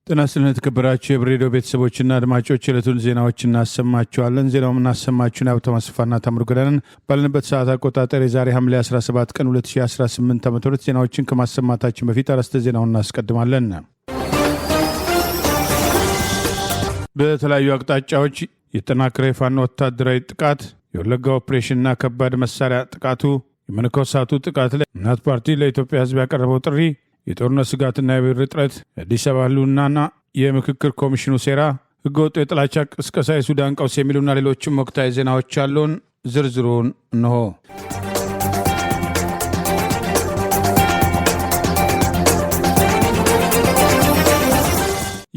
ጤና ይስጥልን የተከበራችሁ የብሬዲዮ ቤተሰቦችና አድማጮች የዕለቱን ዜናዎች እናሰማችኋለን። ዜናውን እናሰማችሁን ሀብታሙ አስፋና ታምሩ ገዳንን ባለንበት ሰዓት አቆጣጠር የዛሬ ሐምሌ 17 ቀን 2018 ዓ.ም ዜናዎችን ከማሰማታችን በፊት አርዕስተ ዜናውን እናስቀድማለን። በተለያዩ አቅጣጫዎች የተጠናከረ የፋኖ ወታደራዊ ጥቃት፣ የወለጋ ኦፕሬሽንና ከባድ መሳሪያ ጥቃቱ፣ የመነኮሳቱ ጥቃት ላይ እናት ፓርቲ ለኢትዮጵያ ሕዝብ ያቀረበው ጥሪ፣ የጦርነት ስጋትና የብር እጥረት፣ የአዲስ አበባ ህልውናና የምክክር ኮሚሽኑ ሴራ፣ ህገወጡ የጥላቻ ቅስቀሳ፣ የሱዳን ቀውስ የሚሉና ሌሎችም ወቅታዊ ዜናዎች አሉን። ዝርዝሩን እንሆ።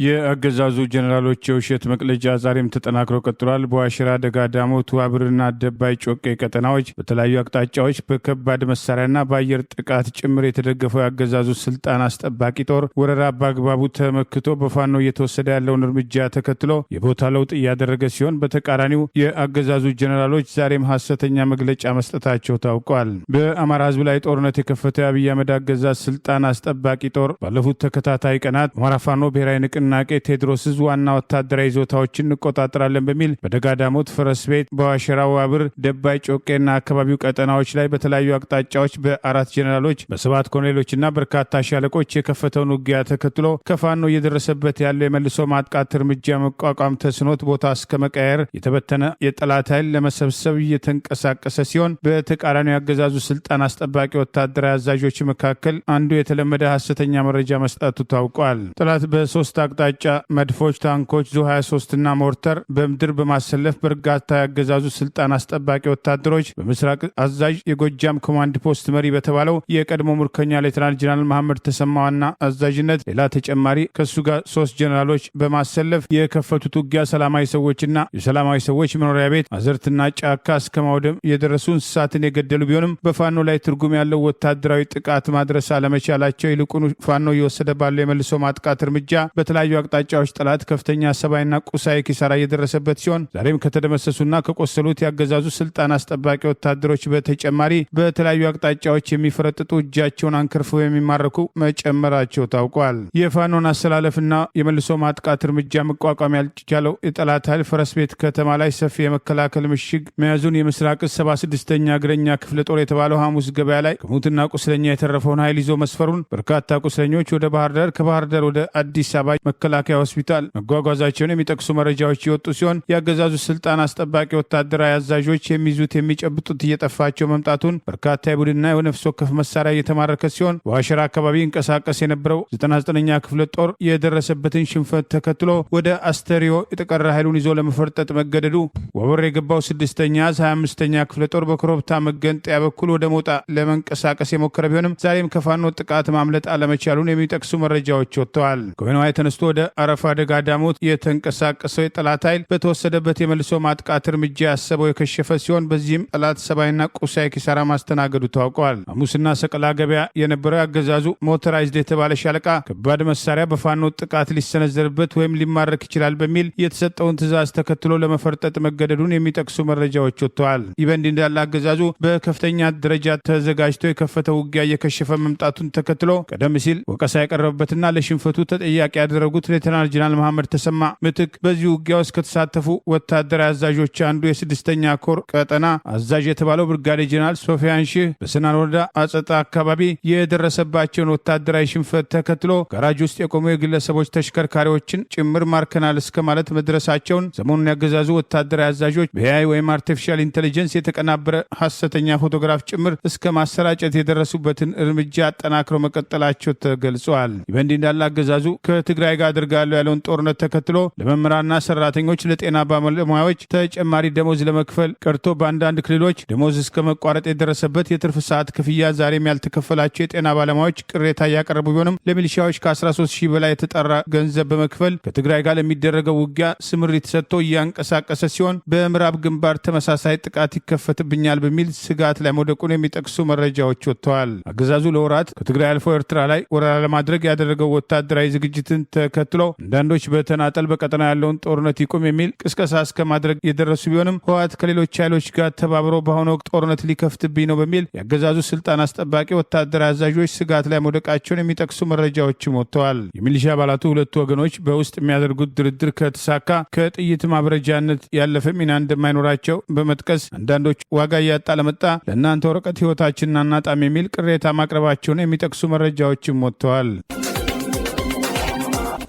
የአገዛዙ ጀነራሎች የውሸት መቅለጃ ዛሬም ተጠናክሮ ቀጥሏል። በዋሽራ ደጋዳሞት፣ ዋብርና ደባይ ጮቄ ቀጠናዎች በተለያዩ አቅጣጫዎች በከባድ መሳሪያና በአየር ጥቃት ጭምር የተደገፈው የአገዛዙ ስልጣን አስጠባቂ ጦር ወረራ በአግባቡ ተመክቶ በፋኖ እየተወሰደ ያለውን እርምጃ ተከትሎ የቦታ ለውጥ እያደረገ ሲሆን፣ በተቃራኒው የአገዛዙ ጀነራሎች ዛሬም ሐሰተኛ መግለጫ መስጠታቸው ታውቋል። በአማራ ህዝብ ላይ ጦርነት የከፈተው የአብይ አህመድ አገዛዝ ስልጣን አስጠባቂ ጦር ባለፉት ተከታታይ ቀናት አማራ ፋኖ ብሔራዊ ንቅናቄ ቴዎድሮስ ዕዝ ዋና ወታደራዊ ይዞታዎችን እንቆጣጠራለን በሚል በደጋዳሞት፣ ፈረስ ቤት፣ በዋሸራ፣ ዋብር፣ ደባይ ጮቄና አካባቢው ቀጠናዎች ላይ በተለያዩ አቅጣጫዎች በ4 ጀነራሎች በ7 ኮሎኔሎችና በርካታ ሻለቆች የከፈተውን ውጊያ ተከትሎ ከፋኖ እየደረሰበት ያለው የመልሶ ማጥቃት እርምጃ መቋቋም ተስኖት ቦታ እስከ መቀየር የተበተነ የጠላት ኃይል ለመሰብሰብ እየተንቀሳቀሰ ሲሆን፣ በተቃራኒው ያገዛዙ ስልጣን አስጠባቂ ወታደራዊ አዛዦች መካከል አንዱ የተለመደ ሐሰተኛ መረጃ መስጠቱ ታውቋል። ጠላት በ3 አቅጣጫ መድፎች፣ ታንኮች፣ ዙ-23 እና ሞርተር በምድር በማሰለፍ በርካታ ያገዛዙ ስልጣን አስጠባቂ ወታደሮች በምስራቅ አዛዥ የጎጃም ኮማንድ ፖስት መሪ በተባለው የቀድሞ ሙርከኛ ሌተናል ጀነራል መሐመድ ተሰማ ዋና አዛዥነት ሌላ ተጨማሪ ከሱ ጋር 3 ጀነራሎች በማሰለፍ የከፈቱት ውጊያ ሰላማዊ ሰዎችና የሰላማዊ ሰዎች መኖሪያ ቤት፣ አዘርትና ጫካ እስከ ማውደም የደረሱ እንስሳትን የገደሉ ቢሆንም በፋኖ ላይ ትርጉም ያለው ወታደራዊ ጥቃት ማድረስ አለመቻላቸው ይልቁኑ ፋኖ እየወሰደ ባለው የመልሶ ማጥቃት እርምጃ በተለያዩ አቅጣጫዎች ጠላት ከፍተኛ ሰብአዊና ቁሳዊ ኪሳራ እየደረሰበት ሲሆን፣ ዛሬም ከተደመሰሱና ከቆሰሉት ያገዛዙ ስልጣን አስጠባቂ ወታደሮች በተጨማሪ በተለያዩ አቅጣጫዎች የሚፈረጥጡ እጃቸውን አንከርፈው የሚማረኩ መጨመራቸው ታውቋል። የፋኖን አሰላለፍና የመልሶ ማጥቃት እርምጃ መቋቋም ያልቻለው የጠላት ኃይል ፈረስ ቤት ከተማ ላይ ሰፊ የመከላከል ምሽግ መያዙን የምስራቅ 76ኛ እግረኛ ክፍለ ጦር የተባለው ሐሙስ ገበያ ላይ ከሙትና ቁስለኛ የተረፈውን ኃይል ይዞ መስፈሩን፣ በርካታ ቁስለኞች ወደ ባህር ዳር፣ ከባህር ዳር ወደ አዲስ አበባ መከላከያ ሆስፒታል መጓጓዛቸውን የሚጠቅሱ መረጃዎች የወጡ ሲሆን፣ ያገዛዙ ስልጣን አስጠባቂ ወታደራዊ አዛዦች የሚይዙት የሚጨብጡት እየጠፋቸው መምጣቱን፣ በርካታ የቡድንና የነፍስ ወከፍ መሳሪያ እየተማረከ ሲሆን፣ በዋሸራ አካባቢ ይንቀሳቀስ የነበረው 99ኛ ክፍለ ጦር የደረሰበትን ሽንፈት ተከትሎ ወደ አስተሪዮ የተቀረ ኃይሉን ይዞ ለመፈርጠጥ መገደዱ፣ ወበር የገባው 6ኛ ዕዝ 25ኛ ክፍለ ጦር በኮረብታ መገንጠያ በኩል ወደ ሞጣ ለመንቀሳቀስ የሞከረ ቢሆንም ዛሬም ከፋኖ ጥቃት ማምለጥ አለመቻሉን የሚጠቅሱ መረጃዎች ወጥተዋል። ከወይናዋ ተነስቶ ወደ አረፋ ደጋዳሞት የተንቀሳቀሰው የጠላት ኃይል በተወሰደበት የመልሶ ማጥቃት እርምጃ ያሰበው የከሸፈ ሲሆን፣ በዚህም ጠላት ሰብአዊና ቁሳዊ ኪሳራ ማስተናገዱ ታውቋል። ሐሙስና ሰቀላ ገበያ የነበረው ያገዛዙ ሞተራይዝድ የተባለ ሻለቃ ከባድ መሳሪያ በፋኖ ጥቃት ሊሰነዘርበት ወይም ሊማረክ ይችላል በሚል የተሰጠውን ትዕዛዝ ተከትሎ ለመፈርጠጥ መገደዱን የሚጠቅሱ መረጃዎች ወጥተዋል። ይህ በእንዲህ እንዳለ አገዛዙ በከፍተኛ ደረጃ ተዘጋጅቶ የከፈተው ውጊያ እየከሸፈ መምጣቱን ተከትሎ ቀደም ሲል ወቀሳ የቀረበበትና ለሽንፈቱ ተጠያቂ ያደረጉት ሌተናል ጀነራል መሐመድ ተሰማ ምትክ በዚህ ውጊያ ውስጥ ከተሳተፉ ወታደራዊ አዛዦች አንዱ የ6ኛ ኮር ቀጠና አዛዥ የተባለው ብርጋዴ ጀነራል ሶፊያን ሺህ በሰናን ወረዳ አጸጣ አካባቢ የደረሰባቸውን ወታደራዊ ሽንፈት ተከትሎ ጋራጅ ውስጥ የቆሙ የግለሰቦች ተሽከርካሪዎችን ጭምር ማርከናል እስከ ማለት መድረሳቸውን ሰሞኑን ያገዛዙ ወታደራዊ አዛዦች በኤአይ ወይም አርቲፊሻል ኢንቴሊጀንስ የተቀናበረ ሐሰተኛ ፎቶግራፍ ጭምር እስከ ማሰራጨት የደረሱበትን እርምጃ አጠናክረው መቀጠላቸው ተገልጿል። ይህ በእንዲህ እንዳለ አገዛዙ ከትግራይ ጋር አድርጋለሁ ያለውን ጦርነት ተከትሎ ለመምህራንና ሰራተኞች፣ ለጤና ባለሙያዎች ተጨማሪ ደሞዝ ለመክፈል ቀርቶ በአንዳንድ ክልሎች ደሞዝ እስከ መቋረጥ የደረሰበት የትርፍ ሰዓት ክፍያ ዛሬም ያልተከፈላቸው የጤና ባለሙያዎች ቅሬታ እያቀረቡ ቢሆንም ለሚሊሻዎች ከ13,000 በላይ የተጠራ ገንዘብ በመክፈል ከትግራይ ጋር ለሚደረገው ውጊያ ስምሪት ሰጥቶ እያንቀሳቀሰ ሲሆን፣ በምዕራብ ግንባር ተመሳሳይ ጥቃት ይከፈትብኛል በሚል ስጋት ላይ መውደቁን የሚጠቅሱ መረጃዎች ወጥተዋል። አገዛዙ ለወራት ከትግራይ አልፎ ኤርትራ ላይ ወረራ ለማድረግ ያደረገው ወታደራዊ ዝግጅትን ተከትሎ አንዳንዶች በተናጠል በቀጠና ያለውን ጦርነት ይቁም የሚል ቅስቀሳ እስከ ማድረግ የደረሱ ቢሆንም ህወሓት ከሌሎች ኃይሎች ጋር ተባብሮ በአሁኑ ወቅት ጦርነት ሊከፍትብኝ ነው በሚል ያገዛዙ ስልጣን አስጠባቂ ወታደራዊ አዛዦች ስጋት ላይ መውደቃቸውን የሚጠቅሱ መረጃዎችም ወጥተዋል። የሚሊሻ አባላቱ ሁለቱ ወገኖች በውስጥ የሚያደርጉት ድርድር ከተሳካ ከጥይት ማብረጃነት ያለፈ ሚና እንደማይኖራቸው በመጥቀስ አንዳንዶች ዋጋ እያጣ ለመጣ ለእናንተ ወረቀት ህይወታችንን አናጣም የሚል ቅሬታ ማቅረባቸውን የሚጠቅሱ መረጃዎችም ወጥተዋል።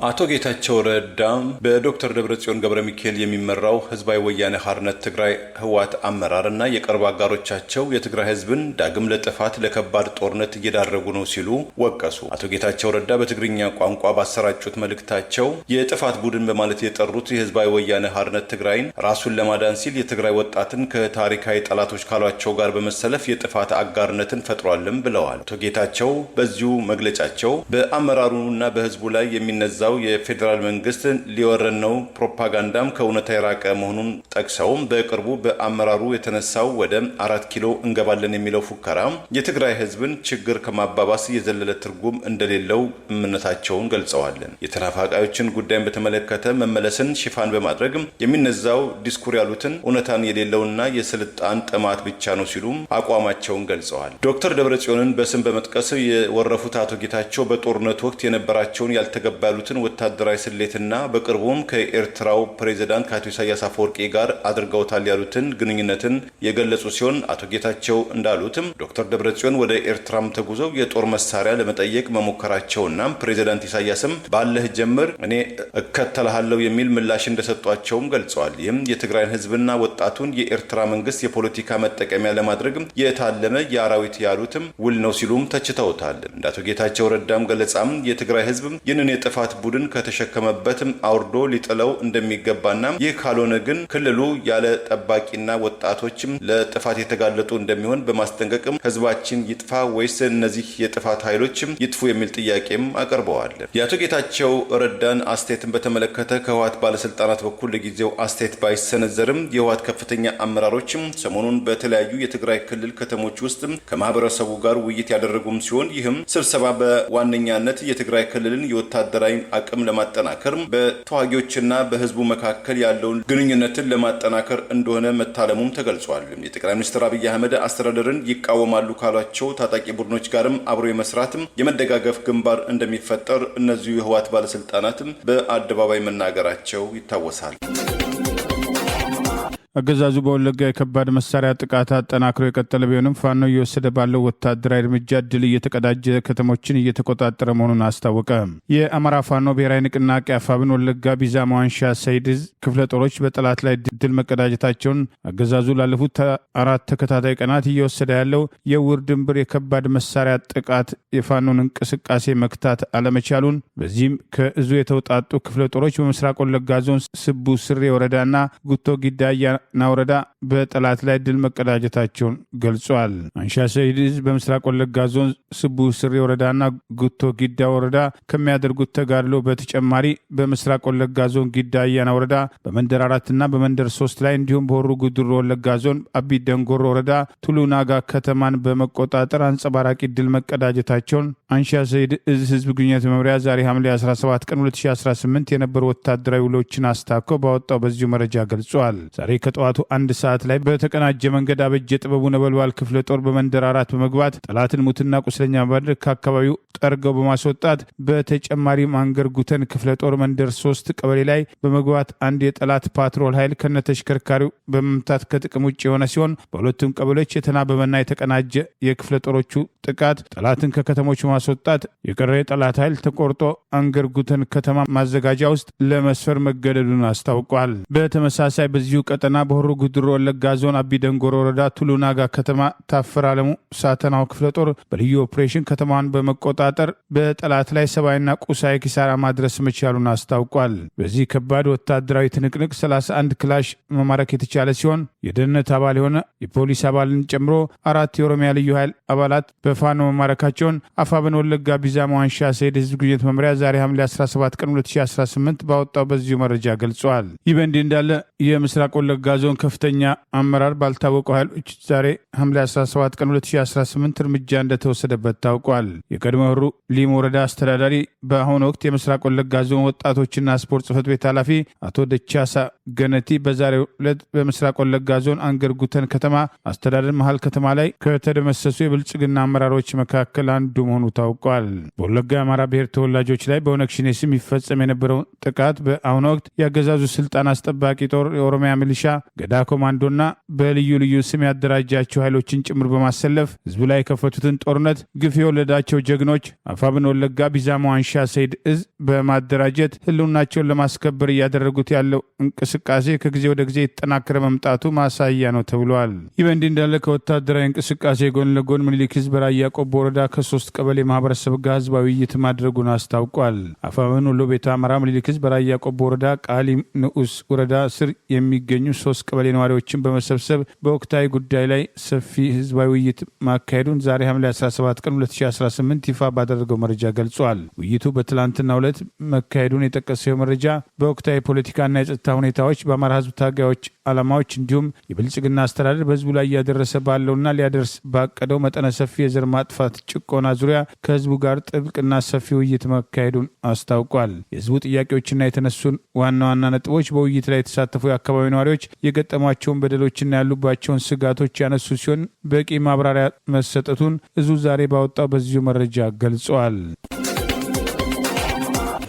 አቶ ጌታቸው ረዳ በዶክተር ደብረጽዮን ገብረ ሚካኤል የሚመራው ህዝባዊ ወያነ ሓርነት ትግራይ ህወሓት አመራርና የቅርብ አጋሮቻቸው የትግራይ ህዝብን ዳግም ለጥፋት ለከባድ ጦርነት እየዳረጉ ነው ሲሉ ወቀሱ። አቶ ጌታቸው ረዳ በትግርኛ ቋንቋ ባሰራጩት መልእክታቸው የጥፋት ቡድን በማለት የጠሩት የህዝባዊ ወያነ ሓርነት ትግራይን ራሱን ለማዳን ሲል የትግራይ ወጣትን ከታሪካዊ ጠላቶች ካሏቸው ጋር በመሰለፍ የጥፋት አጋርነትን ፈጥሯልም ብለዋል። አቶ ጌታቸው በዚሁ መግለጫቸው በአመራሩና በህዝቡ ላይ የሚነዛው የፌዴራል መንግስት ሊወረን ነው ፕሮፓጋንዳም ከእውነታ የራቀ መሆኑን ጠቅሰው በቅርቡ በአመራሩ የተነሳው ወደ 4 ኪሎ እንገባለን የሚለው ፉከራ የትግራይ ህዝብን ችግር ከማባባስ የዘለለ ትርጉም እንደሌለው እምነታቸውን ገልጸዋል። የተናፋቃዮችን ጉዳይን በተመለከተ መመለስን ሽፋን በማድረግ የሚነዛው ዲስኩር ያሉትን እውነታን የሌለውና የስልጣን ጥማት ብቻ ነው ሲሉ አቋማቸውን ገልጸዋል። ዶክተር ደብረጽዮንን በስም በመጥቀስ የወረፉት አቶ ጌታቸው በጦርነቱ ወቅት የነበራቸውን ያልተገባ ያሉትን ወታደራዊ ስሌትና በቅርቡም ከኤርትራው ፕሬዝዳንት ከአቶ ኢሳያስ አፈወርቂ ጋር አድርገውታል ያሉትን ግንኙነትን የገለጹ ሲሆን አቶ ጌታቸው እንዳሉትም ዶክተር ደብረጽዮን ወደ ኤርትራም ተጉዘው የጦር መሳሪያ ለመጠየቅ መሞከራቸውና ፕሬዝዳንት ኢሳያስም ባለህ ጀምር እኔ እከተልሃለሁ የሚል ምላሽ እንደሰጧቸውም ገልጸዋል። ይህም የትግራይን ህዝብና ወጣቱን የኤርትራ መንግስት የፖለቲካ መጠቀሚያ ለማድረግ የታለመ የአራዊት ያሉትም ውል ነው ሲሉም ተችተውታል። እንደ አቶ ጌታቸው ረዳም ገለጻም የትግራይ ህዝብ ይህንን የጥፋት ቡድን ከተሸከመበትም አውርዶ ሊጥለው እንደሚገባና ይህ ካልሆነ ግን ክልሉ ያለ ጠባቂና ወጣቶችም ለጥፋት የተጋለጡ እንደሚሆን በማስጠንቀቅም ህዝባችን ይጥፋ ወይስ እነዚህ የጥፋት ኃይሎችም ይጥፉ የሚል ጥያቄም አቀርበዋል። የአቶ ጌታቸው ረዳን አስተያየትን በተመለከተ ከህወሓት ባለስልጣናት በኩል ለጊዜው አስተያየት ባይሰነዘርም የህወሓት ከፍተኛ አመራሮችም ሰሞኑን በተለያዩ የትግራይ ክልል ከተሞች ውስጥ ከማህበረሰቡ ጋር ውይይት ያደረጉም ሲሆን ይህም ስብሰባ በዋነኛነት የትግራይ ክልልን የወታደራዊ አቅም ለማጠናከር በተዋጊዎችና በህዝቡ መካከል ያለውን ግንኙነትን ለማጠናከር እንደሆነ መታለሙም ተገልጿል። የጠቅላይ ሚኒስትር አብይ አህመድ አስተዳደርን ይቃወማሉ ካሏቸው ታጣቂ ቡድኖች ጋርም አብሮ የመስራትም የመደጋገፍ ግንባር እንደሚፈጠር እነዚሁ የህወሓት ባለስልጣናትም በአደባባይ መናገራቸው ይታወሳል። አገዛዙ በወለጋ የከባድ መሳሪያ ጥቃት አጠናክሮ የቀጠለ ቢሆንም ፋኖ እየወሰደ ባለው ወታደራዊ እርምጃ ድል እየተቀዳጀ ከተሞችን እየተቆጣጠረ መሆኑን አስታወቀ። የአማራ ፋኖ ብሔራዊ ንቅናቄ አፋብን ወለጋ ቢዛማ ዋንሻ ሰይድ ክፍለ ጦሮች በጠላት ላይ ድል መቀዳጀታቸውን አገዛዙ ላለፉት 4 ተከታታይ ቀናት እየወሰደ ያለው የውር ድንብር የከባድ መሳሪያ ጥቃት የፋኖን እንቅስቃሴ መክታት አለመቻሉን፣ በዚህም ከእዙ የተውጣጡ ክፍለ ጦሮች በምስራቅ ወለጋ ዞን ስቡ ስሬ ወረዳና ጉቶ ጊዳያ ናውረዳ በጠላት ላይ ድል መቀዳጀታቸውን ገልጿል። አንሻ ሰይድ በምስራቅ ወለጋ ዞን ስቡ ስሬ ወረዳና ጉቶ ጊዳ ወረዳ ከሚያደርጉት ተጋድሎ በተጨማሪ በምስራቅ ወለጋ ዞን ጊዳ አያና ወረዳ በመንደር 4ና በመንደር 3 ላይ እንዲሁም በሆሩ ጉድሩ ወለጋ ዞን አቢ ደንጎሮ ወረዳ ቱሉናጋ ከተማን በመቆጣጠር አንጸባራቂ ድል መቀዳጀታቸውን አንሻ ሰይድ ህዝብ ግንኙነት መምሪያ ዛሬ ሐምሌ 17 ቀን 2018 የነበሩ ወታደራዊ ውሎችን አስታኮ ባወጣው በዚሁ መረጃ ገልጿል። ዛሬ ከጠዋቱ 1 ሰዓት ላይ በተቀናጀ መንገድ አበጀ ጥበቡ ነበልባል ክፍለ ጦር በመንደር 4 በመግባት ጠላትን ሙትና ቁስለኛ በማድረግ ከአካባቢው ጠርገው በማስወጣት በተጨማሪም አንገር ጉተን ክፍለ ጦር መንደር 3 ቀበሌ ላይ በመግባት አንድ የጠላት ፓትሮል ኃይል ከነተሽከርካሪው በመምታት ከጥቅም ውጭ የሆነ ሲሆን በሁለቱም ቀበሌዎች የተናበበና የተቀናጀ የክፍለ ጦሮቹ ጥቃት ጠላትን ከከተሞች ማስወጣት የቀረ የጠላት ኃይል ተቆርጦ አንገር ጉተን ከተማ ማዘጋጃ ውስጥ ለመስፈር መገደዱን አስታውቋል። በተመሳሳይ በዚሁ ቀጠና በሆሩ ጉድሩ ወለጋ ዞን አቢ ደንጎሮ ወረዳ ቱሉናጋ ከተማ ታፈር አለሙ ሳተናው ክፍለ ጦር በልዩ ኦፕሬሽን ከተማዋን በመቆጣጠር በጠላት ላይ ሰብአዊና ቁሳዊ ኪሳራ ማድረስ መቻሉን አስታውቋል። በዚህ ከባድ ወታደራዊ ትንቅንቅ 31 ክላሽ መማረክ የተቻለ ሲሆን የደህንነት አባል የሆነ የፖሊስ አባልን ጨምሮ 4 የኦሮሚያ ልዩ ኃይል አባላት በፋኖ መማረካቸውን አፋብን ወለጋ ቢዛማ ዋንሻ ሰይድ ህዝብ ግንኙነት መምሪያ ዛሬ ሐምሌ 17 ቀን 2018 ባወጣው በዚሁ መረጃ ገልጿል። ይህ በእንዲህ እንዳለ የምስራቅ ወለጋ ዞን ከፍተኛ አመራር ባልታወቁ ኃይሎች ዛሬ ሐምሌ 17 ቀን 2018 እርምጃ እንደተወሰደበት ታውቋል። የቀድሞ ሆሩ ሊሙ ወረዳ አስተዳዳሪ በአሁኑ ወቅት የምስራቅ ወለጋ ዞን ወጣቶችና ስፖርት ጽሕፈት ቤት ኃላፊ አቶ ደቻሳ ገነቲ በዛሬው ዕለት በምስራቅ ወለጋ ዞን አንገር ጉተን ከተማ አስተዳደር መሃል ከተማ ላይ ከተደመሰሱ የብልጽግና አመራሮች መካከል አንዱ መሆኑ ታውቋል። በወለጋ የአማራ ብሔር ተወላጆች ላይ በኦነግ ሸኔ ስም ይፈጸም የነበረውን ጥቃት በአሁኑ ወቅት ያገዛዙ ስልጣን አስጠባቂ ጦር፣ የኦሮሚያ ሚሊሻ፣ ገዳ ኮማንዶና በልዩ ልዩ ስም ያደራጃቸው ኃይሎችን ጭምር በማሰለፍ ህዝቡ ላይ የከፈቱትን ጦርነት ግፍ የወለዳቸው ጀግኖች አፋብን ወለጋ ቢዛሞ አንሻ ሰይድ እዝ በማደራጀት ህልውናቸውን ለማስከበር እያደረጉት ያለው እንቅስቃሴ ከጊዜ ወደ ጊዜ የተጠናከረ መምጣቱ ማሳያ ነው ተብሏል። ይህ በእንዲህ እንዳለ ከወታደራዊ እንቅስቃሴ ጎን ለጎን ምኒልክ ህዝብ በራያ ቆቦ ወረዳ ከ3 ቀበሌ ማህበረሰብ ጋር ህዝባዊ ውይይት ማድረጉን አስታውቋል። አፋብን ወሎ ቤተ አማራ ምኒልክ ህዝብ በራያ ቆቦ ወረዳ ቃሊ ንዑስ ወረዳ ስር የሚገኙ 3 ቀበሌ ነዋሪዎችን በመሰብሰብ በወቅታዊ ጉዳይ ላይ ሰፊ ህዝባዊ ውይይት ማካሄዱን ዛሬ ሐምሌ 17 ቀን 2018 ይፋ ባደረገው መረጃ ገልጿል። ውይይቱ በትላንትናው ዕለት መካሄዱን የጠቀሰው መረጃ በወቅታዊ ፖለቲካና የጸጥታ ሁኔታዎች፣ በአማራ ህዝብ ታጋዮች ዓላማዎች እንዲሁም የብልጽግና አስተዳደር በህዝቡ ላይ እያደረሰ ባለውና ሊያደርስ ባቀደው መጠነ ሰፊ የዘር ማጥፋት ጭቆና ዙሪያ ከህዝቡ ጋር ጥብቅና ሰፊ ውይይት መካሄዱን አስታውቋል። የህዝቡ ጥያቄዎችና የተነሱን ዋና ዋና ነጥቦች በውይይት ላይ የተሳተፉ የአካባቢ ነዋሪዎች የገጠሟቸውን በደሎችና ያሉባቸውን ስጋቶች ያነሱ ሲሆን በቂ ማብራሪያ መሰጠቱን እዙ ዛሬ ባወጣው በዚሁ መረጃ ገልጿል።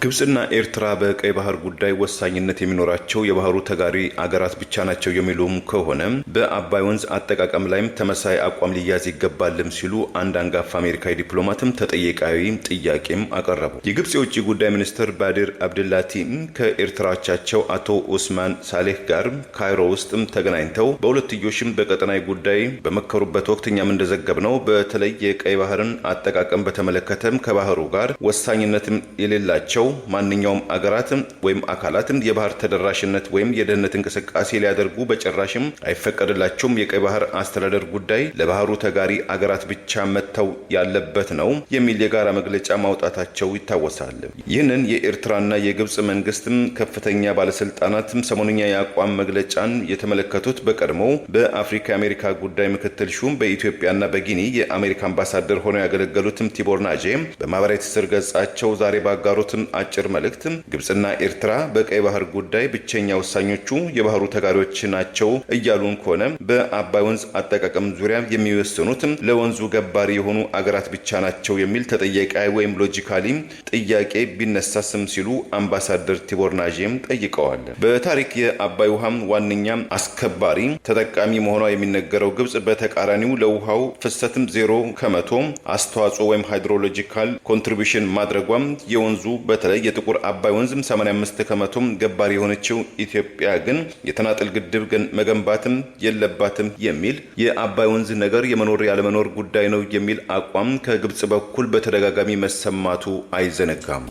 ግብጽና ኤርትራ በቀይ ባህር ጉዳይ ወሳኝነት የሚኖራቸው የባህሩ ተጋሪ አገራት ብቻ ናቸው የሚሉም ከሆነ በአባይ ወንዝ አጠቃቀም ላይም ተመሳሳይ አቋም ሊያዝ ይገባልም ሲሉ አንድ አንጋፋ አሜሪካዊ ዲፕሎማትም ተጠየቃዊ ጥያቄም አቀረቡ። የግብጽ የውጭ ጉዳይ ሚኒስትር ባዲር አብድላቲ ከኤርትራቻቸው አቶ ኡስማን ሳሌህ ጋር ካይሮ ውስጥም ተገናኝተው በሁለትዮሽም በቀጠናዊ ጉዳይ በመከሩበት ወቅት እኛም እንደዘገብነው በተለይ የቀይ ባህርን አጠቃቀም በተመለከተም ከባህሩ ጋር ወሳኝነትም የሌላቸው ማንኛውም አገራትም ወይም አካላትም የባህር ተደራሽነት ወይም የደህንነት እንቅስቃሴ ሊያደርጉ በጭራሽም አይፈቀድላቸውም። የቀይ ባህር አስተዳደር ጉዳይ ለባህሩ ተጋሪ አገራት ብቻ መተው ያለበት ነው የሚል የጋራ መግለጫ ማውጣታቸው ይታወሳል። ይህንን የኤርትራና የግብጽ መንግስትም ከፍተኛ ባለስልጣናትም ሰሞኑኛ የአቋም መግለጫን የተመለከቱት በቀድሞ በአፍሪካ የአሜሪካ ጉዳይ ምክትል ሹም በኢትዮጵያና በጊኒ የአሜሪካ አምባሳደር ሆነው ያገለገሉትም ቲቦር ናጄ በማህበራዊ ትስስር ገጻቸው ዛሬ ባጋሩትም አጭር መልእክት ግብጽና ኤርትራ በቀይ ባህር ጉዳይ ብቸኛ ወሳኞቹ የባህሩ ተጋሪዎች ናቸው እያሉን ከሆነ በአባይ ወንዝ አጠቃቀም ዙሪያ የሚወስኑት ለወንዙ ገባሪ የሆኑ አገራት ብቻ ናቸው የሚል ተጠያቂ ወይም ሎጂካሊ ጥያቄ ቢነሳስም ሲሉ አምባሳደር ቲቦር ናጄም ጠይቀዋል። በታሪክ የአባይ ውሃም ዋነኛ አስከባሪ ተጠቃሚ መሆኗ የሚነገረው ግብጽ በተቃራኒው ለውሃው ፍሰትም 0% አስተዋጽኦ ወይም ሃይድሮሎጂካል ኮንትሪቢዩሽን ማድረጓም የወንዙ በተለይ የጥቁር አባይ ወንዝም 85% ገባሪ የሆነችው ኢትዮጵያ ግን የተናጠል ግድብ መገንባትም የለባትም የሚል የአባይ ወንዝ ነገር የመኖር ያለመኖር ጉዳይ ነው የሚል አቋም ከግብጽ በኩል በተደጋጋሚ መሰማቱ አይዘነጋም።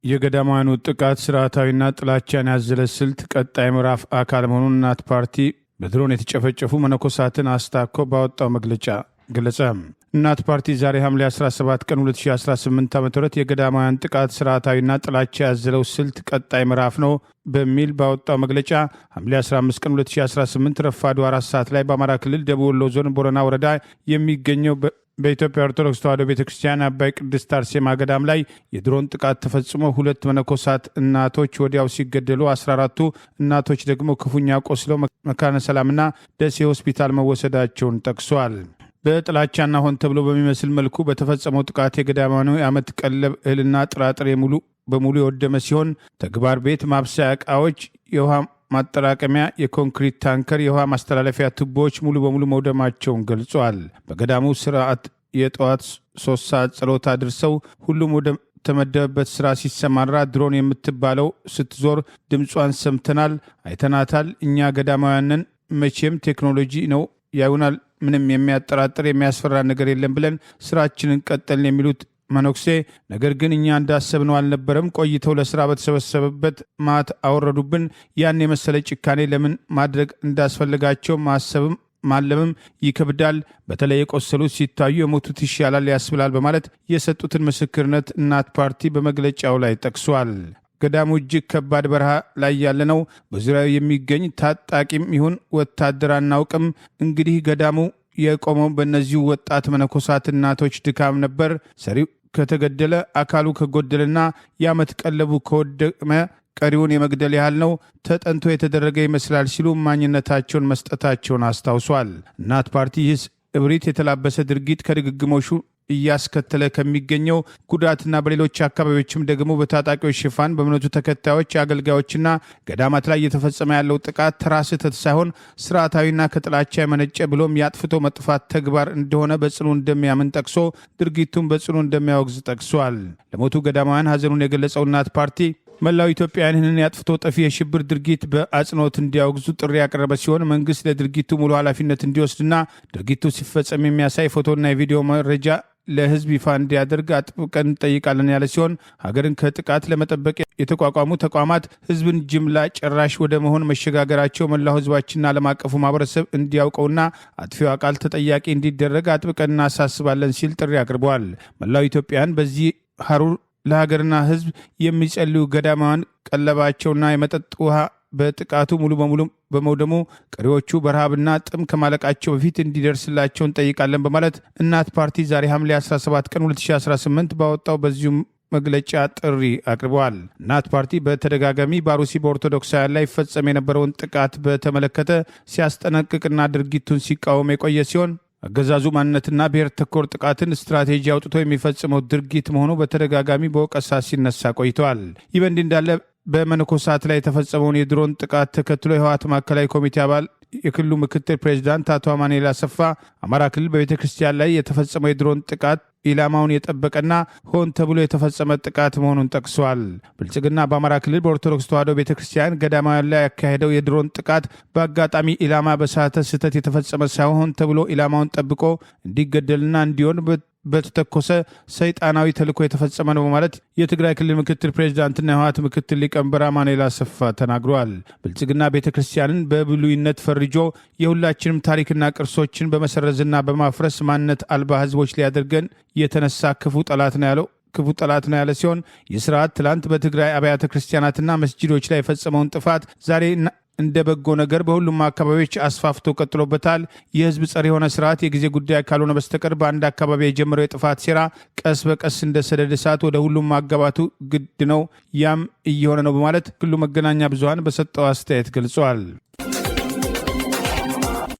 የገዳማውያኑ ጥቃት ስርዓታዊና ጥላቻን ያዘለ ስልት ቀጣይ ምዕራፍ አካል መሆኑን እናት ፓርቲ በድሮን የተጨፈጨፉ መነኮሳትን አስታኮ ባወጣው መግለጫ ገለጸ። እናት ፓርቲ ዛሬ ሐምሌ 17 ቀን 2018 ዓ.ም የገዳማውያን ጥቃት ስርዓታዊና ጥላቻ ያዘለው ስልት ቀጣይ ምዕራፍ ነው በሚል ባወጣው መግለጫ ሐምሌ 15 ቀን 2018 ረፋዱ 4 ሰዓት ላይ በአማራ ክልል ደቡብ ወሎ ዞን ቦረና ወረዳ የሚገኘው በኢትዮጵያ ኦርቶዶክስ ተዋሕዶ ቤተክርስቲያን አባይ ቅድስት አርሴማ ገዳም ላይ የድሮን ጥቃት ተፈጽሞ 2 መነኮሳት እናቶች ወዲያው ሲገደሉ 14ቱ እናቶች ደግሞ ክፉኛ ቆስለው መካነ ሰላምና ደሴ ሆስፒታል መወሰዳቸውን ጠቅሷል። በጥላቻና ሆን ተብሎ በሚመስል መልኩ በተፈጸመው ጥቃት የገዳማውያኑ የዓመት ቀለብ እህልና ጥራጥሬ በሙሉ የወደመ ሲሆን ተግባር ቤት፣ ማብሰያ ዕቃዎች፣ የውሃ ማጠራቀሚያ፣ የኮንክሪት ታንከር፣ የውሃ ማስተላለፊያ ቱቦዎች ሙሉ በሙሉ መውደማቸውን ገልጿል። በገዳሙ ስርዓት የጠዋት 3 ሰዓት ጸሎት አድርሰው ሁሉም ወደ ተመደበበት ስራ ሲሰማራ ድሮን የምትባለው ስትዞር ድምጿን ሰምተናል፣ አይተናታል። እኛ ገዳማውያንን መቼም ቴክኖሎጂ ነው ያዩናል፣ ምንም የሚያጠራጥር የሚያስፈራ ነገር የለም ብለን ስራችንን ቀጠልን የሚሉት መነኩሴ ነገር ግን እኛ እንዳሰብነው አልነበረም። ቆይተው ለስራ በተሰበሰበበት ማት አወረዱብን። ያን የመሰለ ጭካኔ ለምን ማድረግ እንዳስፈልጋቸው ማሰብም ማለምም ይከብዳል። በተለይ የቆሰሉት ሲታዩ የሞቱት ይሻላል ያስብላል በማለት የሰጡትን ምስክርነት እናት ፓርቲ በመግለጫው ላይ ጠቅሷል። ገዳሙ እጅግ ከባድ በረሃ ላይ ያለ ነው። በዙሪያው የሚገኝ ታጣቂም ይሁን ወታደር አናውቅም። እንግዲህ ገዳሙ የቆመው በእነዚሁ ወጣት መነኮሳት እናቶች ድካም ነበር። ሰሪው ከተገደለ፣ አካሉ ከጎደለና የዓመት ቀለቡ ከወደመ ቀሪውን የመግደል ያህል ነው። ተጠንቶ የተደረገ ይመስላል ሲሉ ማኝነታቸውን መስጠታቸውን አስታውሷል። እናት ፓርቲ ይህስ እብሪት የተላበሰ ድርጊት ከድግግሞሹ እያስከተለ ከሚገኘው ጉዳትና በሌሎች አካባቢዎችም ደግሞ በታጣቂዎች ሽፋን በእምነቱ ተከታዮች አገልጋዮችና ገዳማት ላይ እየተፈጸመ ያለው ጥቃት ተራ ስህተት ሳይሆን ስርዓታዊና ከጥላቻ የመነጨ ብሎም የአጥፍቶ መጥፋት ተግባር እንደሆነ በጽኑ እንደሚያምን ጠቅሶ ድርጊቱን በጽኑ እንደሚያወግዝ ጠቅሷል። ለሞቱ ገዳማውያን ሐዘኑን የገለጸው እናት ፓርቲ መላው ኢትዮጵያውያን ይህንን ያጥፍቶ ጠፊ የሽብር ድርጊት በአጽንኦት እንዲያወግዙ ጥሪ ያቀረበ ሲሆን መንግስት ለድርጊቱ ሙሉ ኃላፊነት እንዲወስድና ድርጊቱ ሲፈጸም የሚያሳይ ፎቶና የቪዲዮ መረጃ ለሕዝብ ይፋ እንዲያደርግ አጥብቀን እንጠይቃለን ያለ ሲሆን ሀገርን ከጥቃት ለመጠበቅ የተቋቋሙ ተቋማት ሕዝብን ጅምላ ጨራሽ ወደ መሆን መሸጋገራቸው መላው ሕዝባችንና ዓለም አቀፉ ማህበረሰብ እንዲያውቀውና አጥፊው አካል ተጠያቂ እንዲደረግ አጥብቀን እናሳስባለን ሲል ጥሪ አቅርበዋል። መላው ኢትዮጵያን በዚህ ሀሩር ለሀገርና ሕዝብ የሚጸልዩ ገዳማውያን ቀለባቸውና የመጠጥ ውሃ በጥቃቱ ሙሉ በሙሉ በመውደሙ ቀሪዎቹ በረሃብና ጥም ከማለቃቸው በፊት እንዲደርስላቸው እንጠይቃለን በማለት እናት ፓርቲ ዛሬ ሐምሌ 17 ቀን 2018 ባወጣው በዚሁ መግለጫ ጥሪ አቅርበዋል። እናት ፓርቲ በተደጋጋሚ በአሩሲ በኦርቶዶክሳውያን ላይ ይፈጸም የነበረውን ጥቃት በተመለከተ ሲያስጠነቅቅና ድርጊቱን ሲቃወም የቆየ ሲሆን አገዛዙ ማንነትና ብሔር ተኮር ጥቃትን ስትራቴጂ አውጥቶ የሚፈጽመው ድርጊት መሆኑ በተደጋጋሚ በወቀሳ ሲነሳ ቆይተዋል። ይህ በእንዲህ እንዳለ በመነኮሳት ላይ የተፈጸመውን የድሮን ጥቃት ተከትሎ የህወሓት ማዕከላዊ ኮሚቴ አባል የክልሉ ምክትል ፕሬዚዳንት አቶ አማኑኤል አሰፋ አማራ ክልል በቤተ ክርስቲያን ላይ የተፈጸመው የድሮን ጥቃት ኢላማውን የጠበቀና ሆን ተብሎ የተፈጸመ ጥቃት መሆኑን ጠቅሰዋል። ብልጽግና በአማራ ክልል በኦርቶዶክስ ተዋሕዶ ቤተ ክርስቲያን ገዳማውያን ላይ ያካሄደው የድሮን ጥቃት በአጋጣሚ ኢላማ በሳተ ስህተት የተፈጸመ ሳይሆን ተብሎ ኢላማውን ጠብቆ እንዲገደልና እንዲሆን በተተኮሰ ሰይጣናዊ ተልዕኮ የተፈጸመ ነው በማለት የትግራይ ክልል ምክትል ፕሬዚዳንትና የህወሓት ምክትል ሊቀመንበር አማኑኤል አሰፋ ተናግረዋል። ብልጽግና ቤተ ክርስቲያንን በብሉይነት ፈርጆ የሁላችንም ታሪክና ቅርሶችን በመሰረዝና በማፍረስ ማንነት አልባ ህዝቦች ሊያደርገን የተነሳ ክፉ ጠላት ነው ያለ ሲሆን ይህ ስርዓት ትላንት በትግራይ አብያተ ክርስቲያናትና መስጂዶች ላይ የፈጸመውን ጥፋት ዛሬ እንደ በጎ ነገር በሁሉም አካባቢዎች አስፋፍቶ ቀጥሎበታል። የህዝብ ጸር የሆነ ስርዓት የጊዜ ጉዳይ ካልሆነ በስተቀር በአንድ አካባቢ የጀመረው የጥፋት ሴራ ቀስ በቀስ እንደ ሰደድ እሳት ወደ ሁሉም ማጋባቱ ግድ ነው። ያም እየሆነ ነው በማለት ክልሉ መገናኛ ብዙሃን በሰጠው አስተያየት ገልጸዋል።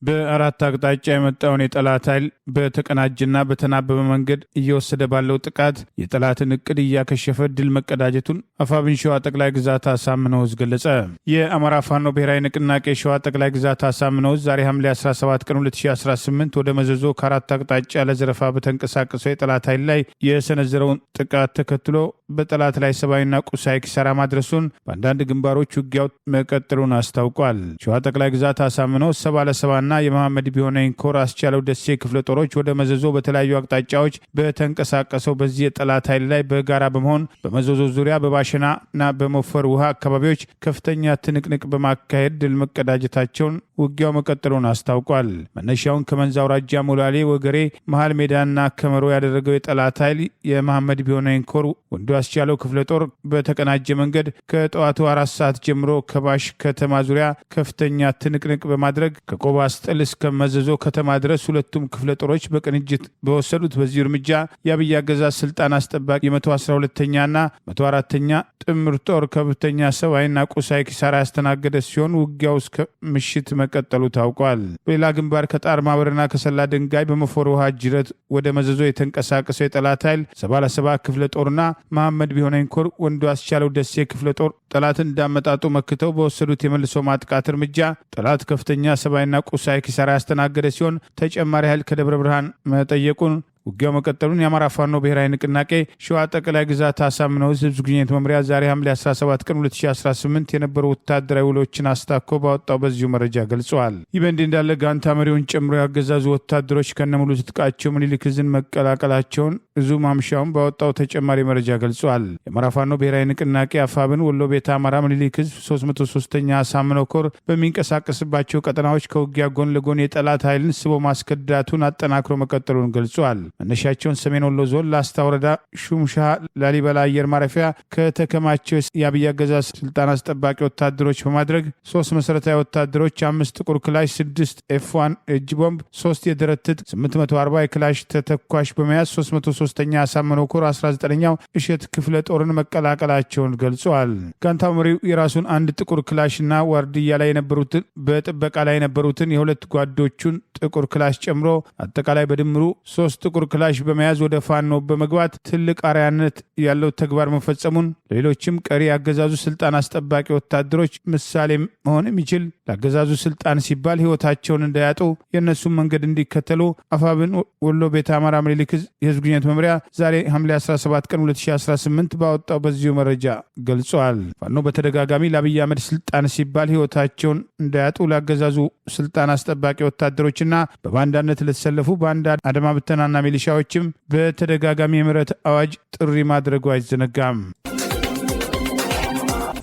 በአራት አቅጣጫ የመጣውን የጠላት ኃይል በተቀናጀና በተናበበ መንገድ እየወሰደ ባለው ጥቃት የጠላትን እቅድ እያከሸፈ ድል መቀዳጀቱን አፋብን ሸዋ ጠቅላይ ግዛት አሳምነው ዕዝ ገለጸ። የአማራ ፋኖ ብሔራዊ ንቅናቄ ሸዋ ጠቅላይ ግዛት አሳምነው ዕዝ ዛሬ ሐምሌ 17 ቀን 2018 ወደ መዘዞ ከአራት አቅጣጫ ለዘረፋ በተንቀሳቀሰው የጠላት ኃይል ላይ የሰነዘረውን ጥቃት ተከትሎ በጠላት ላይ ሰብአዊና ቁሳዊ ኪሳራ ማድረሱን በአንዳንድ ግንባሮች ውጊያው መቀጠሉን አስታውቋል። ሸዋ ጠቅላይ ግዛት አሳምነው ዕዝ 77ና የመሐመድ ቢሆነኝ ኮር አስቻለው ደሴ ክፍለ ጦሮች ወደ መዘዞ በተለያዩ አቅጣጫዎች በተንቀሳቀሰው በዚህ የጠላት ኃይል ላይ በጋራ በመሆን በመዘዞ ዙሪያ በባሸናና በሞፈር ውሃ አካባቢዎች ከፍተኛ ትንቅንቅ በማካሄድ ድል መቀዳጀታቸውን ውጊያው መቀጠሉን አስታውቋል። መነሻውን ከመንዝ አውራጃ ሞላሌ፣ ወገሬ፣ መሃል ሜዳና ከመሮ ያደረገው የጠላት ኃይል የመሐመድ ቢሆነኝ ኮር ወንዶ አስቻለው ክፍለ ጦር በተቀናጀ መንገድ ከጠዋቱ 4 ሰዓት ጀምሮ ከባሽ ከተማ ዙሪያ ከፍተኛ ትንቅንቅ በማድረግ ከቆባ ጥል እስከ መዘዞ ከተማ ድረስ ሁለቱም ክፍለ ጦሮች በቅንጅት በወሰዱት በዚህ እርምጃ የአብይ አገዛዝ ስልጣን አስጠባቂ የ112ኛና 104ኛ ጥምር ጦር ከፍተኛ ሰብአዊና ቁሳዊ ኪሳራ ያስተናገደ ሲሆን ውጊያው እስከ ምሽት መቀጠሉ ታውቋል። በሌላ ግንባር ከጣር ማበርና ከሰላ ድንጋይ በመፎር ውሃ ጅረት ወደ መዘዞ የተንቀሳቀሰው የጠላት ኃይል 77 ክፍለ ጦርና መሐመድ ቢሆነኝ ኮር ወንዶ አስቻለው ደሴ ክፍለ ጦር ጠላትን እንዳመጣጡ መክተው በወሰዱት የመልሶ ማጥቃት እርምጃ ጠላት ከፍተኛ ሰብአዊና ቁሳዊ ኪሳራ ያስተናገደ ሲሆን ተጨማሪ ኃይል ከደብረ ብርሃን መጠየቁን ውጊያው መቀጠሉን የአማራ ፋኖ ብሔራዊ ንቅናቄ ሸዋ ጠቅላይ ግዛት አሳምነው ዕዝ ህዝብ ግንኙነት መምሪያ ዛሬ ሐምሌ 17 ቀን 2018 የነበሩ ወታደራዊ ውሎችን አስታኮ ባወጣው በዚሁ መረጃ ገልጸዋል። ይህ በእንዲህ እንዳለ ጋንታ መሪውን ጨምሮ ያገዛዙ ወታደሮች ከነሙሉ ትጥቃቸው ምኒልክ ዕዝን መቀላቀላቸውን ዕዙ ማምሻውን ባወጣው ተጨማሪ መረጃ ገልጸዋል። የአማራ ፋኖ ብሔራዊ ንቅናቄ አፋብን ወሎ ቤተ አማራ ምኒልክ ዕዝ 303ኛ አሳምነው ኮር በሚንቀሳቀስባቸው ቀጠናዎች ከውጊያ ጎን ለጎን የጠላት ኃይልን ስቦ ማስከዳቱን አጠናክሮ መቀጠሉን ገልጸዋል። መነሻቸውን ሰሜን ወሎ ዞን ላስታ ወረዳ ሹምሻ ላሊበላ አየር ማረፊያ ከተከማቸው የአብይ አገዛዝ ስልጣን አስጠባቂ ወታደሮች በማድረግ 3 መሰረታዊ ወታደሮች፣ 5 ጥቁር ክላሽ፣ 6 F1 እጅ ቦምብ፣ 3 የደረት ትጥቅ፣ 840 የክላሽ ተተኳሽ በመያዝ 303ኛ አሳምነው ኮር 19ኛው እሸት ክፍለ ጦርን መቀላቀላቸውን ገልጸዋል። ጋንታው መሪው የራሱን አንድ ጥቁር ክላሽና ዋርድያ ላይ የነበሩትን በጥበቃ ላይ የነበሩትን የሁለት ጓዶቹን ጥቁር ክላሽ ጨምሮ አጠቃላይ በድምሩ 3 ጥቁር ክላሽ በመያዝ ወደ ፋኖ በመግባት ትልቅ አርአያነት ያለው ተግባር መፈጸሙን ለሌሎችም ቀሪ ያገዛዙ ስልጣን አስጠባቂ ወታደሮች ምሳሌ መሆን የሚችል ለአገዛዙ ስልጣን ሲባል ህይወታቸውን እንዳያጡ የእነሱን መንገድ እንዲከተሉ አፋብን ወሎ ቤተ አማራ ምኒልክ የህዝብ ግንኙነት መምሪያ ዛሬ ሐምሌ 17 ቀን 2018 ባወጣው በዚሁ መረጃ ገልጿል። ፋኖ በተደጋጋሚ ለአብይ አህመድ ስልጣን ሲባል ህይወታቸውን እንዳያጡ ለአገዛዙ ስልጣን አስጠባቂ ወታደሮችና በባንዳነት ለተሰለፉ ባንዳ አድማ ብተናና ሚሊሻዎችም በተደጋጋሚ የምህረት አዋጅ ጥሪ ማድረጉ አይዘነጋም።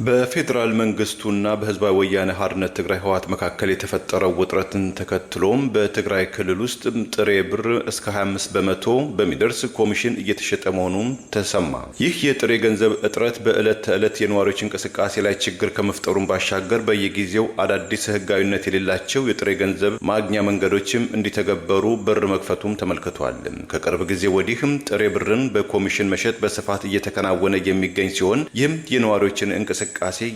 በፌዴራል መንግስቱና በህዝባዊ ወያነ ሓርነት ትግራይ ህወሓት መካከል የተፈጠረው ውጥረትን ተከትሎም በትግራይ ክልል ውስጥ ጥሬ ብር እስከ 25 በመቶ በሚደርስ ኮሚሽን እየተሸጠ መሆኑም ተሰማ። ይህ የጥሬ ገንዘብ እጥረት በዕለት ተዕለት የነዋሪዎች እንቅስቃሴ ላይ ችግር ከመፍጠሩም ባሻገር በየጊዜው አዳዲስ ህጋዊነት የሌላቸው የጥሬ ገንዘብ ማግኛ መንገዶችም እንዲተገበሩ በር መክፈቱም ተመልክቷል። ከቅርብ ጊዜ ወዲህም ጥሬ ብርን በኮሚሽን መሸጥ በስፋት እየተከናወነ የሚገኝ ሲሆን ይህም የነዋሪዎችን እንቅስቃሴ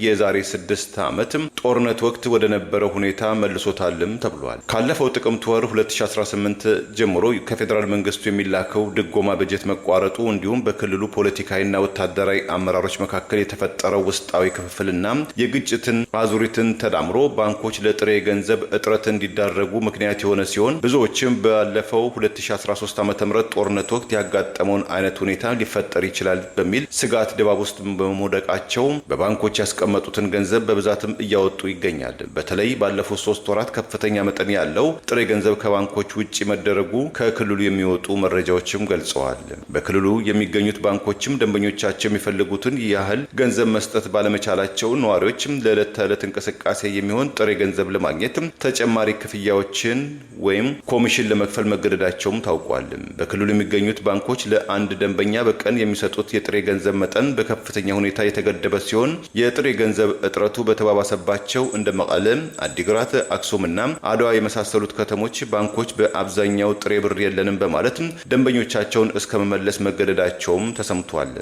የዛሬ 6 ዓመትም ጦርነት ወቅት ወደ ነበረው ሁኔታ መልሶታልም ተብሏል። ካለፈው ጥቅምት ወር 2018 ጀምሮ ከፌዴራል መንግስቱ የሚላከው ድጎማ በጀት መቋረጡ እንዲሁም በክልሉ ፖለቲካዊና ወታደራዊ አመራሮች መካከል የተፈጠረው ውስጣዊ ክፍፍልና የግጭትን አዙሪትን ተዳምሮ ባንኮች ለጥሬ ገንዘብ እጥረት እንዲዳረጉ ምክንያት የሆነ ሲሆን ብዙዎችም ባለፈው 2013 ዓ.ም ጦርነት ወቅት ያጋጠመውን አይነት ሁኔታ ሊፈጠር ይችላል በሚል ስጋት ድባብ ውስጥ በመውደቃቸው ባንኮች ያስቀመጡትን ገንዘብ በብዛትም እያወጡ ይገኛል። በተለይ ባለፉት 3 ወራት ከፍተኛ መጠን ያለው ጥሬ ገንዘብ ከባንኮች ውጪ መደረጉ ከክልሉ የሚወጡ መረጃዎችም ገልጸዋል። በክልሉ የሚገኙት ባንኮችም ደንበኞቻቸው የሚፈልጉትን ያህል ገንዘብ መስጠት ባለመቻላቸው ነዋሪዎችም ለዕለት ተዕለት እንቅስቃሴ የሚሆን ጥሬ ገንዘብ ለማግኘት ተጨማሪ ክፍያዎችን ወይም ኮሚሽን ለመክፈል መገደዳቸውም ታውቋል። በክልሉ የሚገኙት ባንኮች ለአንድ ደንበኛ በቀን የሚሰጡት የጥሬ ገንዘብ መጠን በከፍተኛ ሁኔታ የተገደበ ሲሆን የጥሬ ገንዘብ እጥረቱ በተባባሰባቸው እንደ መቀለ፣ አዲግራት፣ አክሱምና አድዋ የመሳሰሉት ከተሞች ባንኮች በአብዛኛው ጥሬ ብር የለንም በማለት ደንበኞቻቸውን እስከ መመለስ መገደዳቸውም ተሰምቷል።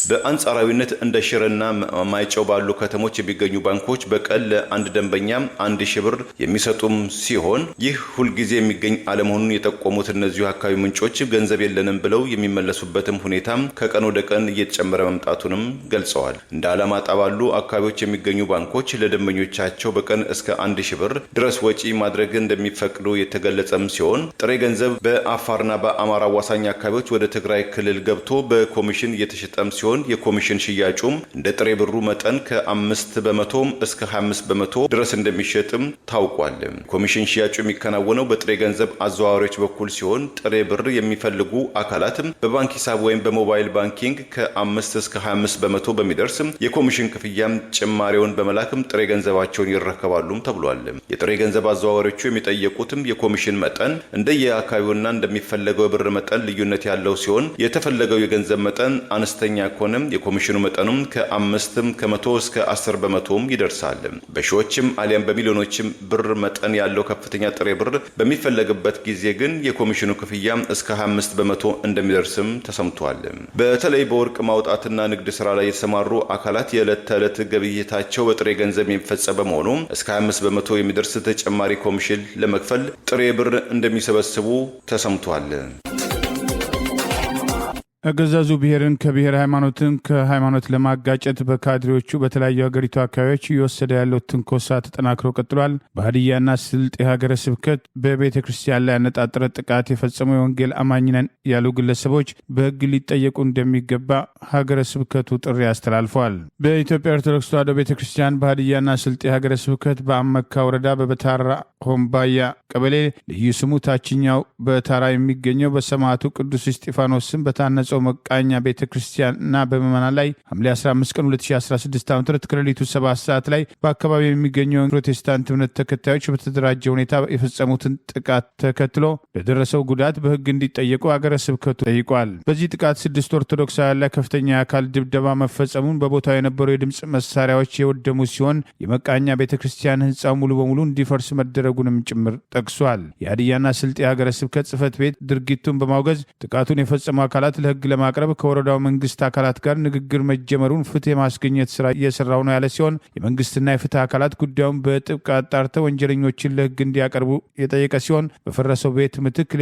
በአንጻራዊነት እንደ ሽረና ማይጨው ባሉ ከተሞች የሚገኙ ባንኮች በቀን ለአንድ ደንበኛ 1000 ብር የሚሰጡም ሲሆን ይህ ሁልጊዜ የሚገኝ አለመሆኑን የጠቆሙት እነዚሁ አካባቢ ምንጮች ገንዘብ የለንም ብለው የሚመለሱበትም ሁኔታ ከቀን ወደ ቀን እየተጨመረ መምጣቱንም ገልጸዋል። እንደ አላማጣ ባሉ አካባቢዎች የሚገኙ ባንኮች ለደንበኞቻቸው በቀን እስከ 1000 ብር ድረስ ወጪ ማድረግ እንደሚፈቅዱ የተገለጸም ሲሆን ጥሬ ገንዘብ በአፋርና በአማራ አዋሳኝ አካባቢዎች ወደ ትግራይ ክልል ገብቶ በኮሚሽን እየተሸጠም ሲሆን የኮሚሽን ሽያጩም እንደ ጥሬ ብሩ መጠን ከ5 በመቶ እስከ 25 በመቶ ድረስ እንደሚሸጥም ታውቋል። ኮሚሽን ሽያጩ የሚከናወነው በጥሬ ገንዘብ አዘዋዋሪዎች በኩል ሲሆን ጥሬ ብር የሚፈልጉ አካላትም በባንክ ሂሳብ ወይም በሞባይል ባንኪንግ ከ5 እስከ 25 በመቶ በሚደርስ የኮሚሽን ክፍያም ጭማሪውን በመላክም ጥሬ ገንዘባቸውን ይረከባሉም ተብሏል። የጥሬ ገንዘብ አዘዋዋሪዎቹ የሚጠየቁትም የኮሚሽን መጠን እንደየአካባቢውና እንደሚፈለገው ብር መጠን ልዩነት ያለው ሲሆን የተፈለገው የገንዘብ መጠን አነስተኛ ከሆነም የኮሚሽኑ መጠኑም ከ5% እስከ 10% ይደርሳል። በሺዎችም አሊያም በሚሊዮኖችም ብር መጠን ያለው ከፍተኛ ጥሬ ብር በሚፈለግበት ጊዜ ግን የኮሚሽኑ ክፍያ እስከ 25% እንደሚደርስም ተሰምቷል። በተለይ በወርቅ ማውጣትና ንግድ ስራ ላይ የተሰማሩ አካላት የዕለት ተዕለት ግብይታቸው በጥሬ ገንዘብ የሚፈጸም በመሆኑ እስከ 25% የሚደርስ ተጨማሪ ኮሚሽን ለመክፈል ጥሬ ብር እንደሚሰበስቡ ተሰምቷል። አገዛዙ ብሔርን ከብሔር ሃይማኖትን ከሃይማኖት ለማጋጨት በካድሬዎቹ በተለያዩ ሀገሪቱ አካባቢዎች እየወሰደ ያለው ትንኮሳ ተጠናክሮ ቀጥሏል። በሀዲያና ስልጤ ሀገረ ስብከት በቤተ ክርስቲያን ላይ ያነጣጠረ ጥቃት የፈጸሙ የወንጌል አማኝ ነን ያሉ ግለሰቦች በሕግ ሊጠየቁ እንደሚገባ ሀገረ ስብከቱ ጥሪ አስተላልፈዋል። በኢትዮጵያ ኦርቶዶክስ ተዋሕዶ ቤተ ክርስቲያን በሀዲያና ስልጤ ሀገረ ስብከት በአመካ ወረዳ በበታራ ሆምባያ ቀበሌ ልዩ ስሙ ታችኛው በታራ የሚገኘው በሰማዕቱ ቅዱስ እስጢፋኖስ ስም በታነጸው በተገለጸው መቃኛ ቤተክርስቲያንና በምዕመናን ላይ ሐምሌ 15 ቀን 2016 ዓ.ም ከሌሊቱ 7 ሰዓት ላይ በአካባቢው የሚገኙ ፕሮቴስታንት እምነት ተከታዮች በተደራጀ ሁኔታ የፈጸሙትን ጥቃት ተከትሎ ለደረሰው ጉዳት በሕግ እንዲጠየቁ አገረ ስብከቱ ጠይቋል። በዚህ ጥቃት 6 ኦርቶዶክሳውያን ላይ ከፍተኛ የአካል ድብደባ መፈጸሙን፣ በቦታው የነበሩ የድምፅ መሳሪያዎች የወደሙ ሲሆን የመቃኛ ቤተክርስቲያን ህንፃው ሙሉ በሙሉ እንዲፈርስ መደረጉንም ጭምር ጠቅሷል። የሀዲያና ስልጤ ሀገረ ስብከት ጽሕፈት ቤት ድርጊቱን በማውገዝ ጥቃቱን የፈጸሙ አካላት ለሕግ ለማቅረብ ከወረዳው መንግስት አካላት ጋር ንግግር መጀመሩን ፍትህ የማስገኘት ስራ እየሰራው ነው ያለ ሲሆን የመንግስትና የፍትህ አካላት ጉዳዩን በጥብቅ አጣርተው ወንጀለኞችን ለሕግ እንዲያቀርቡ የጠየቀ ሲሆን በፈረሰው ቤት ምትክ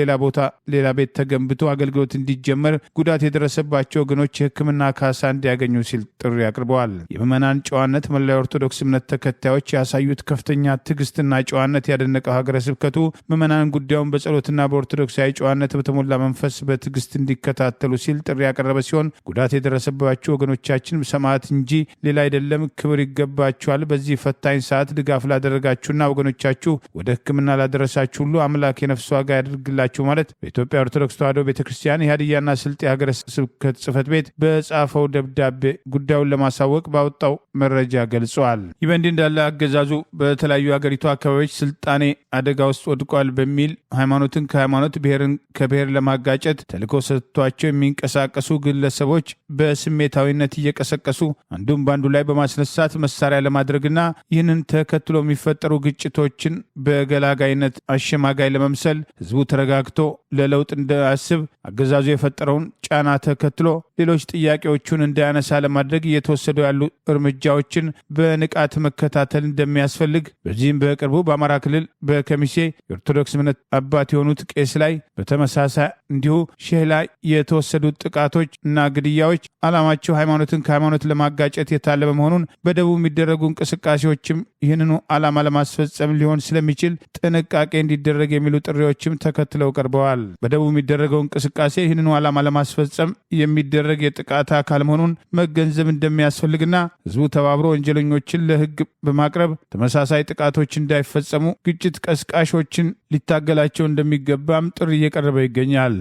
ሌላ ቤት ተገንብቶ አገልግሎት እንዲጀመር፣ ጉዳት የደረሰባቸው ወገኖች የሕክምና ካሳ እንዲያገኙ ሲል ጥሪ አቅርበዋል። የምዕመናን ጨዋነት መላ ኦርቶዶክስ እምነት ተከታዮች ያሳዩት ከፍተኛ ትዕግስትና ጨዋነት ያደነቀው ሀገረ ስብከቱ ምዕመናን ጉዳዩን በጸሎትና በኦርቶዶክሳዊ ጨዋነት በተሞላ መንፈስ በትዕግስት እንዲከታተሉ ሲል ጥሪ ያቀረበ ሲሆን ጉዳት የደረሰባቸው ወገኖቻችን ሰማዕት እንጂ ሌላ አይደለም፣ ክብር ይገባችኋል። በዚህ ፈታኝ ሰዓት ድጋፍ ላደረጋችሁና ወገኖቻችሁ ወደ ሕክምና ላደረሳችሁ ሁሉ አምላክ የነፍስ ዋጋ ያድርግላችሁ ማለት በኢትዮጵያ ኦርቶዶክስ ተዋሕዶ ቤተክርስቲያን የሀዲያና ስልጤ ሀገረ ስብከት ጽሕፈት ቤት በጻፈው ደብዳቤ ጉዳዩን ለማሳወቅ ባወጣው መረጃ ገልጸዋል። ይህ በእንዲህ እንዳለ አገዛዙ በተለያዩ ሀገሪቱ አካባቢዎች ስልጣኔ አደጋ ውስጥ ወድቋል በሚል ሃይማኖትን ከሃይማኖት ብሔርን ከብሔር ለማጋጨት ተልዕኮ ሰጥቷቸው የሚንቀሳቀሱ ግለሰቦች በስሜታዊነት እየቀሰቀሱ አንዱም በአንዱ ላይ በማስነሳት መሳሪያ ለማድረግና ይህንን ተከትሎ የሚፈጠሩ ግጭቶችን በገላጋይነት አሸማጋይ ለመምሰል ህዝቡ ተረጋግቶ ለለውጥ እንዳያስብ አገዛዙ የፈጠረውን ጫና ተከትሎ ሌሎች ጥያቄዎቹን እንዳያነሳ ለማድረግ እየተወሰዱ ያሉ እርምጃዎችን በንቃት መከታተል እንደሚያስፈልግ፣ በዚህም በቅርቡ በአማራ ክልል በከሚሴ የኦርቶዶክስ እምነት አባት የሆኑት ቄስ ላይ በተመሳሳይ እንዲሁ ሼህ ላይ የተወሰዱት ጥቃቶች እና ግድያዎች ዓላማቸው ሃይማኖትን ከሃይማኖት ለማጋጨት የታለመ መሆኑን፣ በደቡብ የሚደረጉ እንቅስቃሴዎችም ይህንኑ ዓላማ ለማስፈጸም ሊሆን ስለሚችል ጥንቃቄ እንዲደረግ የሚሉ ጥሪዎችም ተከትለው ቀርበዋል። በደቡብ የሚደረገው እንቅስቃሴ ይህንኑ ዓላማ ለማስፈጸም የሚደረግ የጥቃት አካል መሆኑን መገንዘብ እንደሚያስፈልግና ህዝቡ ተባብሮ ወንጀለኞችን ለሕግ በማቅረብ ተመሳሳይ ጥቃቶች እንዳይፈጸሙ ግጭት ቀስቃሾችን ሊታገላቸው እንደሚገባም ጥሪ እየቀረበ ይገኛል።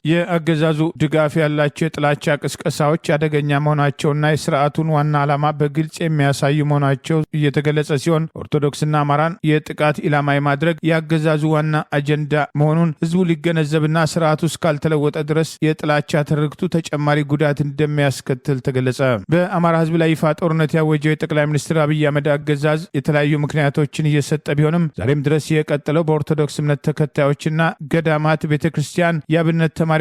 የአገዛዙ ድጋፍ ያላቸው የጥላቻ ቅስቀሳዎች አደገኛ መሆናቸውና የስርዓቱን ዋና ዓላማ በግልጽ የሚያሳዩ መሆናቸው እየተገለጸ ሲሆን ኦርቶዶክስና አማራን የጥቃት ኢላማ የማድረግ የአገዛዙ ዋና አጀንዳ መሆኑን ህዝቡ ሊገነዘብና ስርዓቱ እስካልተለወጠ ድረስ የጥላቻ ትርክቱ ተጨማሪ ጉዳት እንደሚያስከትል ተገለጸ። በአማራ ህዝብ ላይ ይፋ ጦርነት ያወጀው የጠቅላይ ሚኒስትር አብይ አህመድ አገዛዝ የተለያዩ ምክንያቶችን እየሰጠ ቢሆንም ዛሬም ድረስ የቀጠለው በኦርቶዶክስ እምነት ተከታዮችና ገዳማት ቤተክርስቲያን የአብነት ተማሪዎችና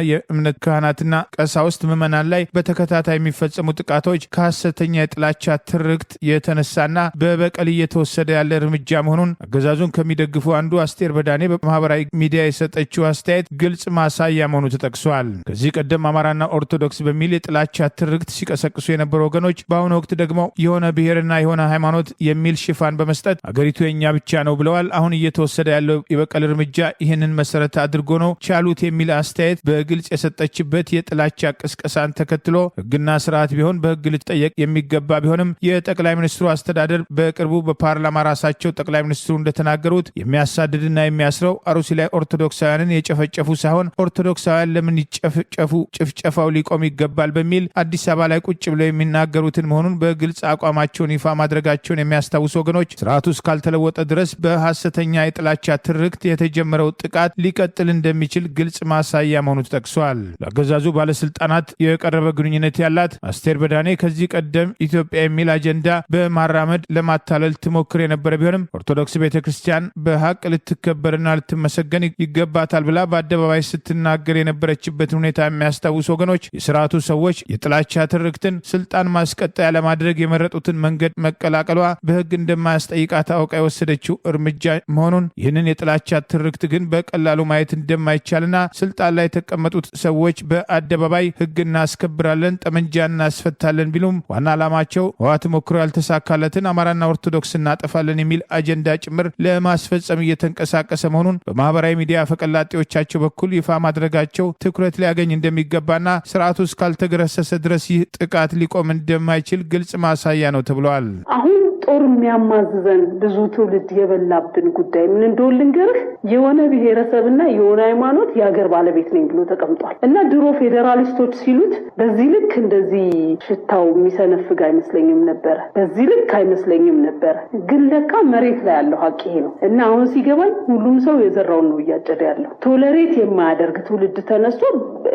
የእምነት ካህናትና ቀሳውስት ምዕመናን ላይ በተከታታይ የሚፈጸሙ ጥቃቶች ከሐሰተኛ የጥላቻ ትርክት የተነሳና በበቀል እየተወሰደ ያለ እርምጃ መሆኑን አገዛዙን ከሚደግፉ አንዱ አስቴር በዳኔ በማህበራዊ ሚዲያ የሰጠችው አስተያየት ግልጽ ማሳያ መሆኑ ተጠቅሷል። ከዚህ ቀደም አማራና ኦርቶዶክስ በሚል የጥላቻ ትርክት ሲቀሰቅሱ የነበሩ ወገኖች በአሁኑ ወቅት ደግሞ የሆነ ብሔርና የሆነ ሃይማኖት የሚል ሽፋን በመስጠት አገሪቱ የኛ ብቻ ነው ብለዋል። አሁን እየተወሰደ ያለው የበቀል እርምጃ ይህንን መሰረት አድርጎ ነው ቻሉት የሚል አስተያየት በግልጽ የሰጠችበት የጥላቻ ቅስቀሳን ተከትሎ ሕግና ስርዓት ቢሆን በሕግ ልትጠየቅ የሚገባ ቢሆንም የጠቅላይ ሚኒስትሩ አስተዳደር በቅርቡ በፓርላማ ራሳቸው ጠቅላይ ሚኒስትሩ እንደተናገሩት የሚያሳድድና የሚያስረው አሩሲ ላይ ኦርቶዶክሳውያንን የጨፈጨፉ ሳይሆን ኦርቶዶክሳውያን ለምን ይጨፍጨፉ፣ ጭፍጨፋው ሊቆም ይገባል በሚል አዲስ አበባ ላይ ቁጭ ብለው የሚናገሩትን መሆኑን በግልጽ አቋማቸውን ይፋ ማድረጋቸውን የሚያስታውሱ ወገኖች ስርዓቱ እስካልተለወጠ ድረስ በሐሰተኛ የጥላቻ ትርክት የተጀመረው ጥቃት ሊቀጥል እንደሚችል ግልጽ ማሳያ መሆኑ ተጠቅሷል። ለአገዛዙ ባለስልጣናት የቀረበ ግንኙነት ያላት አስቴር በዳኔ ከዚህ ቀደም ኢትዮጵያ የሚል አጀንዳ በማራመድ ለማታለል ትሞክር የነበረ ቢሆንም ኦርቶዶክስ ቤተክርስቲያን በሀቅ ልትከበርና ልትመሰገን ይገባታል ብላ በአደባባይ ስትናገር የነበረችበትን ሁኔታ የሚያስታውሱ ወገኖች የስርዓቱ ሰዎች የጥላቻ ትርክትን ስልጣን ማስቀጠያ ለማድረግ የመረጡትን መንገድ መቀላቀሏ በሕግ እንደማያስጠይቃት አውቃ የወሰደችው እርምጃ መሆኑን፣ ይህንን የጥላቻ ትርክት ግን በቀላሉ ማየት እንደማይቻልና ስልጣን ላይ የተቀመጡት ሰዎች በአደባባይ ሕግ እናስከብራለን፣ ጠመንጃ እናስፈታለን ቢሉም ዋና ዓላማቸው ህወሓት ሞክሮ ያልተሳካለትን አማራና ኦርቶዶክስ እናጠፋለን የሚል አጀንዳ ጭምር ለማስፈጸም እየተንቀሳቀሰ መሆኑን በማህበራዊ ሚዲያ ፈቀላጤዎቻቸው በኩል ይፋ ማድረጋቸው ትኩረት ሊያገኝ እንደሚገባና ስርዓቱ እስካልተገረሰሰ ድረስ ይህ ጥቃት ሊቆም እንደማይችል ግልጽ ማሳያ ነው ተብሏል። አሁን ጦር የሚያማዝዘን ብዙ ትውልድ የበላብን ጉዳይ ምን እንደሆነ ልንገርህ። የሆነ ብሔረሰብና የሆነ ሃይማኖት የሀገር ባለቤት ነኝ ብሎ ተቀምጧል እና ድሮ ፌዴራሊስቶች ሲሉት በዚህ ልክ እንደዚህ ሽታው የሚሰነፍግ አይመስለኝም ነበር። በዚህ ልክ አይመስለኝም ነበር። ግን ለካ መሬት ላይ ያለው ሀቅ ይሄ ነው እና አሁን ሲገባኝ ሁሉም ሰው የዘራውን ነው እያጨደ ያለው። ቶለሬት የማያደርግ ትውልድ ተነስቶ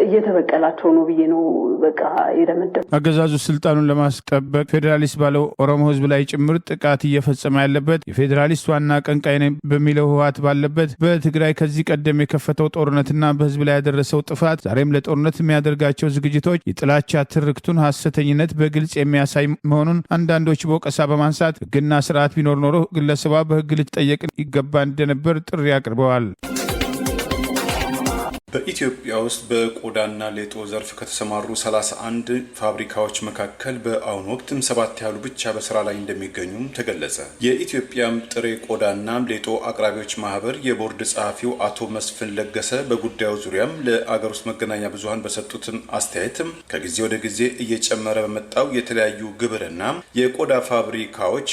እየተበቀላቸው ነው ብዬ ነው በቃ የደመደም። አገዛዙ ስልጣኑን ለማስጠበቅ ፌዴራሊስት ባለው ኦሮሞ ህዝብ ላይ ጭምር ጥቃት እየፈጸመ ያለበት የፌዴራሊስት ዋና አቀንቃይ ነኝ በሚለው ህወሓት ባለበት በትግራይ ከዚህ ቀደም የከፈተው ጦርነትና በህዝብ ላይ ያደረሰው ጥፋት ዛሬም ለጦርነት የሚያደርጋቸው ዝግጅቶች የጥላቻ ትርክቱን ሐሰተኝነት በግልጽ የሚያሳይ መሆኑን አንዳንዶች በወቀሳ በማንሳት ህግና ስርዓት ቢኖር ኖሮ ግለሰቧ በህግ ልትጠየቅ ይገባ እንደነበር ጥሪ አቅርበዋል። በኢትዮጵያ ውስጥ በቆዳና ሌጦ ዘርፍ ከተሰማሩ 31 ፋብሪካዎች መካከል በአሁኑ ወቅትም 7 ያህሉ ብቻ በስራ ላይ እንደሚገኙም ተገለጸ። የኢትዮጵያም ጥሬ ቆዳና ሌጦ አቅራቢዎች ማህበር የቦርድ ጸሐፊው አቶ መስፍን ለገሰ በጉዳዩ ዙሪያም ለአገር ውስጥ መገናኛ ብዙሃን በሰጡትም አስተያየትም ከጊዜ ወደ ጊዜ እየጨመረ በመጣው የተለያዩ ግብርና የቆዳ ፋብሪካዎች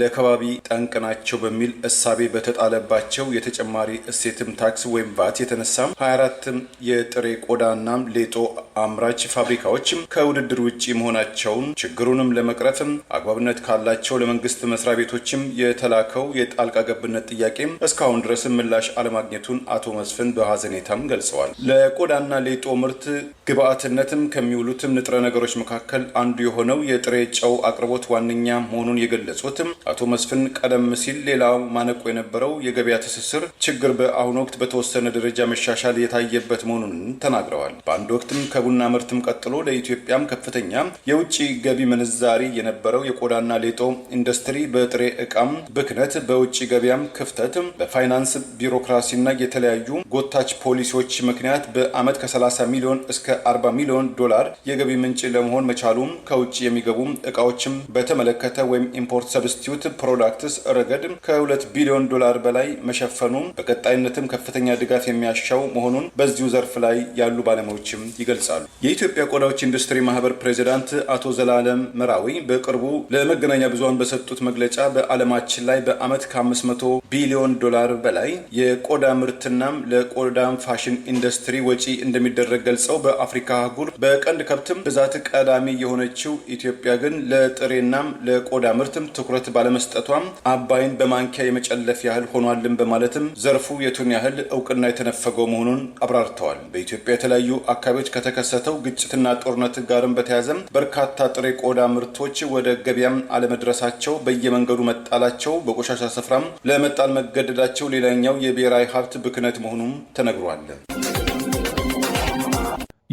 ለከባቢ ጠንቅ ናቸው በሚል እሳቤ በተጣለባቸው የተጨማሪ እሴትም ታክስ ወይም ቫት የተነሳም 24 የጥሬ ቆዳና ሌጦ አምራች ፋብሪካዎች ከውድድር ውጪ መሆናቸውን ችግሩንም ለመቅረፍም አግባብነት ካላቸው ለመንግስት መስሪያ ቤቶችም የተላከው የጣልቃ ገብነት ጥያቄ እስካሁን ድረስ ምላሽ አለማግኘቱን አቶ መስፍን በሐዘኔታም ገልጸዋል። ለቆዳና ሌጦ ምርት ግብአትነትም ከሚውሉትም ንጥረ ነገሮች መካከል አንዱ የሆነው የጥሬ ጨው አቅርቦት ዋነኛ መሆኑን የገለጹትም አቶ መስፍን ቀደም ሲል ሌላው ማነቆ የነበረው የገበያ ትስስር ችግር በአሁኑ ወቅት በተወሰነ ደረጃ መሻሻል የታየበት መሆኑን ተናግረዋል። በአንድ ወቅትም ከቡና ምርትም ቀጥሎ ለኢትዮጵያም ከፍተኛ የውጭ ገቢ ምንዛሪ የነበረው የቆዳና ሌጦ ኢንዱስትሪ በጥሬ ዕቃም ብክነት፣ በውጭ ገበያም ክፍተት፣ በፋይናንስ ቢሮክራሲና የተለያዩ ጎታች ፖሊሲዎች ምክንያት በአመት ከ30 ሚሊዮን እስከ 40 ሚሊዮን ዶላር የገቢ ምንጭ ለመሆን መቻሉም ከውጭ የሚገቡ ዕቃዎችም በተመለከተ ወይም ኢምፖርት ሰብስቲዩት ፕሮዳክትስ ረገድ ከ2 ቢሊዮን ዶላር በላይ መሸፈኑ በቀጣይነትም ከፍተኛ ድጋፍ የሚያሻው መሆኑን በዚሁ ዘርፍ ላይ ያሉ ባለሙያዎችም ይገልጻሉ። የኢትዮጵያ ቆዳዎች ኢንዱስትሪ ማህበር ፕሬዚዳንት አቶ ዘላለም መራዊ በቅርቡ ለመገናኛ ብዙሃን በሰጡት መግለጫ በዓለማችን ላይ በአመት ከ500 ቢሊዮን ዶላር በላይ የቆዳ ምርትና ለቆዳ ፋሽን ኢንዱስትሪ ወጪ እንደሚደረግ ገልጸው በአፍሪካ አህጉር በቀንድ ከብትም ብዛት ቀዳሚ የሆነችው ኢትዮጵያ ግን ለጥሬና ለቆዳ ምርትም ትኩረት ባለመስጠቷም አባይን በማንኪያ የመጨለፍ ያህል ሆኗልን በማለትም ዘርፉ የቱን ያህል እውቅና የተነፈገው መሆኑን አብራርተዋል። በኢትዮጵያ የተለያዩ አካባቢዎች ከተከሰተው ግጭትና ጦርነት ጋርም በተያያዘም በርካታ ጥሬ ቆዳ ምርቶች ወደ ገበያም አለመድረሳቸው፣ በየመንገዱ መጣላቸው፣ በቆሻሻ ስፍራም ለመጣል መገደዳቸው ሌላኛው የብሔራዊ ሀብት ብክነት መሆኑም ተነግሯል።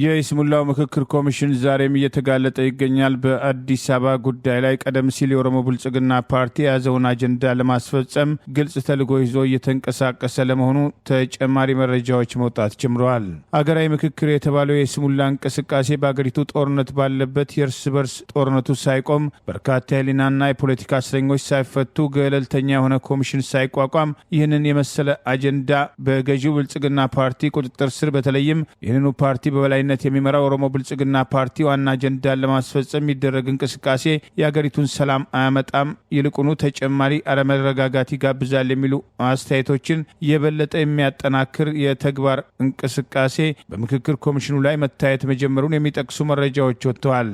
የይስሙላው ምክክር ኮሚሽን ዛሬም እየተጋለጠ ይገኛል። በአዲስ አበባ ጉዳይ ላይ ቀደም ሲል የኦሮሞ ብልጽግና ፓርቲ የያዘውን አጀንዳ ለማስፈጸም ግልጽ ተልዕኮ ይዞ እየተንቀሳቀሰ ለመሆኑ ተጨማሪ መረጃዎች መውጣት ጀምረዋል። አገራዊ ምክክር የተባለው የይስሙላ እንቅስቃሴ በአገሪቱ ጦርነት ባለበት የእርስ በርስ ጦርነቱ ሳይቆም በርካታ የህሊናና የፖለቲካ እስረኞች ሳይፈቱ ገለልተኛ የሆነ ኮሚሽን ሳይቋቋም ይህንን የመሰለ አጀንዳ በገዢው ብልጽግና ፓርቲ ቁጥጥር ስር በተለይም ይህንኑ ፓርቲ በበላይነት የሚመራው ኦሮሞ ብልጽግና ፓርቲ ዋና አጀንዳን ለማስፈጸም የሚደረግ እንቅስቃሴ የሀገሪቱን ሰላም አያመጣም፣ ይልቁኑ ተጨማሪ አለመረጋጋት ይጋብዛል የሚሉ አስተያየቶችን የበለጠ የሚያጠናክር የተግባር እንቅስቃሴ በምክክር ኮሚሽኑ ላይ መታየት መጀመሩን የሚጠቅሱ መረጃዎች ወጥተዋል።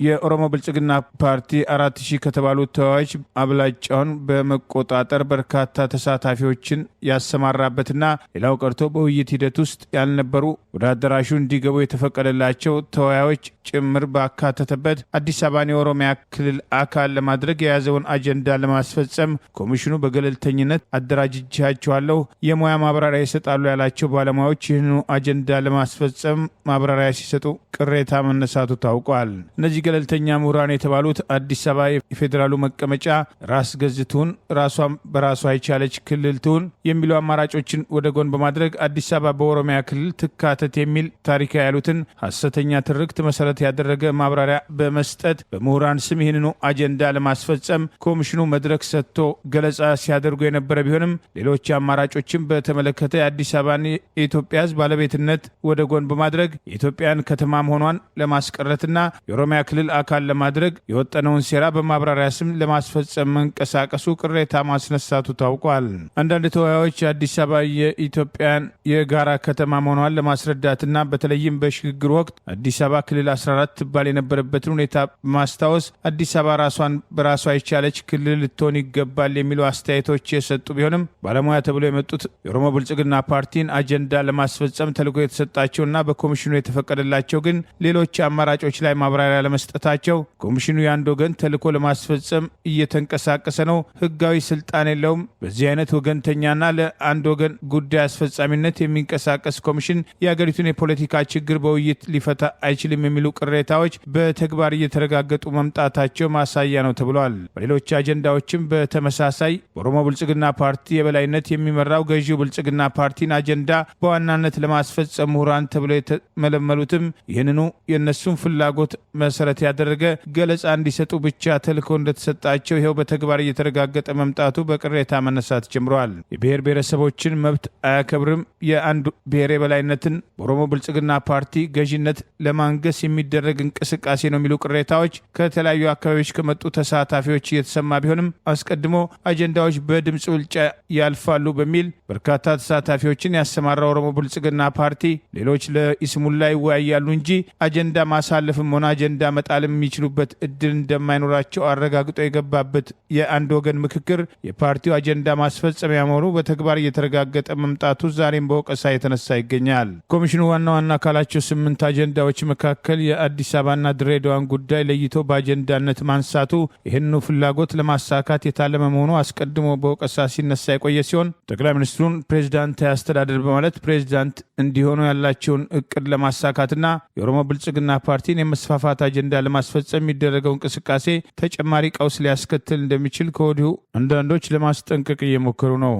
የኦሮሞ ብልጽግና ፓርቲ 4000 ከተባሉ ተወያዮች አብላጫውን በመቆጣጠር በርካታ ተሳታፊዎችን ያሰማራበትና ሌላው ቀርቶ በውይይት ሂደት ውስጥ ያልነበሩ ወደ አዳራሹ እንዲገቡ የተፈቀደላቸው ተወያዮች ጭምር ባካተተበት አዲስ አበባን የኦሮሚያ ክልል አካል ለማድረግ የያዘውን አጀንዳ ለማስፈጸም ኮሚሽኑ በገለልተኝነት አደራጅቻቸዋለሁ፣ የሙያ ማብራሪያ ይሰጣሉ ያላቸው ባለሙያዎች ይህንኑ አጀንዳ ለማስፈጸም ማብራሪያ ሲሰጡ ቅሬታ መነሳቱ ታውቋል። እነዚህ ገለልተኛ ምሁራን የተባሉት አዲስ አበባ የፌዴራሉ መቀመጫ ራስ ገዝቱን ራሷን በራሷ የቻለች ክልል ትሁን የሚሉ አማራጮችን ወደ ጎን በማድረግ አዲስ አበባ በኦሮሚያ ክልል ትካተት የሚል ታሪካዊ ያሉት ያሉትን ሐሰተኛ ትርክት መሰረት ያደረገ ማብራሪያ በመስጠት በምሁራን ስም ይህንኑ አጀንዳ ለማስፈጸም ኮሚሽኑ መድረክ ሰጥቶ ገለጻ ሲያደርጉ የነበረ ቢሆንም ሌሎች አማራጮችን በተመለከተ የአዲስ አበባን የኢትዮጵያ ሕዝብ ባለቤትነት ወደ ጎን በማድረግ የኢትዮጵያን ከተማ መሆኗን ለማስቀረትና የኦሮሚያ ክልል አካል ለማድረግ የወጠነውን ሴራ በማብራሪያ ስም ለማስፈጸም መንቀሳቀሱ ቅሬታ ማስነሳቱ ታውቋል። አንዳንድ ተወያዮች አዲስ አበባ የኢትዮጵያን የጋራ ከተማ መሆኗን ለማስረዳትና በተለይም በሽግግር ወቅት አዲስ አበባ ክልል 14 ትባል የነበረበትን ሁኔታ በማስታወስ አዲስ አበባ ራሷን በራሷ የቻለች ክልል ልትሆን ይገባል የሚሉ አስተያየቶች የሰጡ ቢሆንም ባለሙያ ተብሎ የመጡት የኦሮሞ ብልጽግና ፓርቲን አጀንዳ ለማስፈጸም ተልዕኮ የተሰጣቸውና በኮሚሽኑ የተፈቀደላቸው ግን ሌሎች አማራጮች ላይ ማብራሪያ ለመስጠታቸው ኮሚሽኑ የአንድ ወገን ተልዕኮ ለማስፈጸም እየተንቀሳቀሰ ነው፣ ህጋዊ ስልጣን የለውም፣ በዚህ አይነት ወገንተኛና ለአንድ ወገን ጉዳይ አስፈጻሚነት የሚንቀሳቀስ ኮሚሽን የአገሪቱን የፖለቲካ ችግር በውይይት ሊፈታ አይችልም የሚሉ ቅሬታዎች በተግባር እየተረጋገጡ መምጣታቸው ማሳያ ነው ተብሏል። በሌሎች አጀንዳዎችም በተመሳሳይ በኦሮሞ ብልጽግና ፓርቲ የበላይነት የሚመራው ገዢው ብልጽግና ፓርቲን አጀንዳ በዋናነት ለማስፈጸም ምሁራን ተብለው የተመለመሉትም ይህንኑ የእነሱን ፍላጎት መሰረት ያደረገ ገለጻ እንዲሰጡ ብቻ ተልዕኮ እንደተሰጣቸው ይኸው በተግባር እየተረጋገጠ መምጣቱ በቅሬታ መነሳት ጀምረዋል። የብሔር ብሔረሰቦችን መብት አያከብርም፣ የአንድ ብሔር የበላይነትን በኦሮሞ ብልጽግና ፓርቲ ገዢነት ለማንገስ የሚደረግ እንቅስቃሴ ነው የሚሉ ቅሬታዎች ከተለያዩ አካባቢዎች ከመጡ ተሳታፊዎች እየተሰማ ቢሆንም አስቀድሞ አጀንዳዎች በድምፅ ብልጫ ያልፋሉ በሚል በርካታ ተሳታፊዎችን ያሰማራ ኦሮሞ ብልጽግና ፓርቲ ሌሎች ለኢስሙላ ይወያያሉ እንጂ አጀንዳ ማሳለፍም ሆነ አጀንዳ መጣልም የሚችሉበት እድል እንደማይኖራቸው አረጋግጦ የገባበት የአንድ ወገን ምክክር የፓርቲው አጀንዳ ማስፈጸሚያ መሆኑ በተግባር እየተረጋገጠ መምጣቱ ዛሬም በወቀሳ የተነሳ ይገኛል። ኮሚሽኑ ዋና ዋና ካላቸው 8 አጀንዳዎች መካከል የአዲስ አበባና ድሬዳዋን ጉዳይ ለይቶ በአጀንዳነት ማንሳቱ ይህንኑ ፍላጎት ለማሳካት የታለመ መሆኑ አስቀድሞ በወቀሳ ሲነሳ የቆየ ሲሆን ጠቅላይ ሚኒስትሩን ፕሬዚዳንታዊ አስተዳደር በማለት ፕሬዚዳንት እንዲሆኑ ያላቸውን እቅድ ለማሳካትና የኦሮሞ ብልጽግና ፓርቲን የመስፋፋት አጀንዳ ለማስፈጸም የሚደረገው እንቅስቃሴ ተጨማሪ ቀውስ ሊያስከትል እንደሚችል ከወዲሁ አንዳንዶች ለማስጠንቀቅ እየሞከሩ ነው።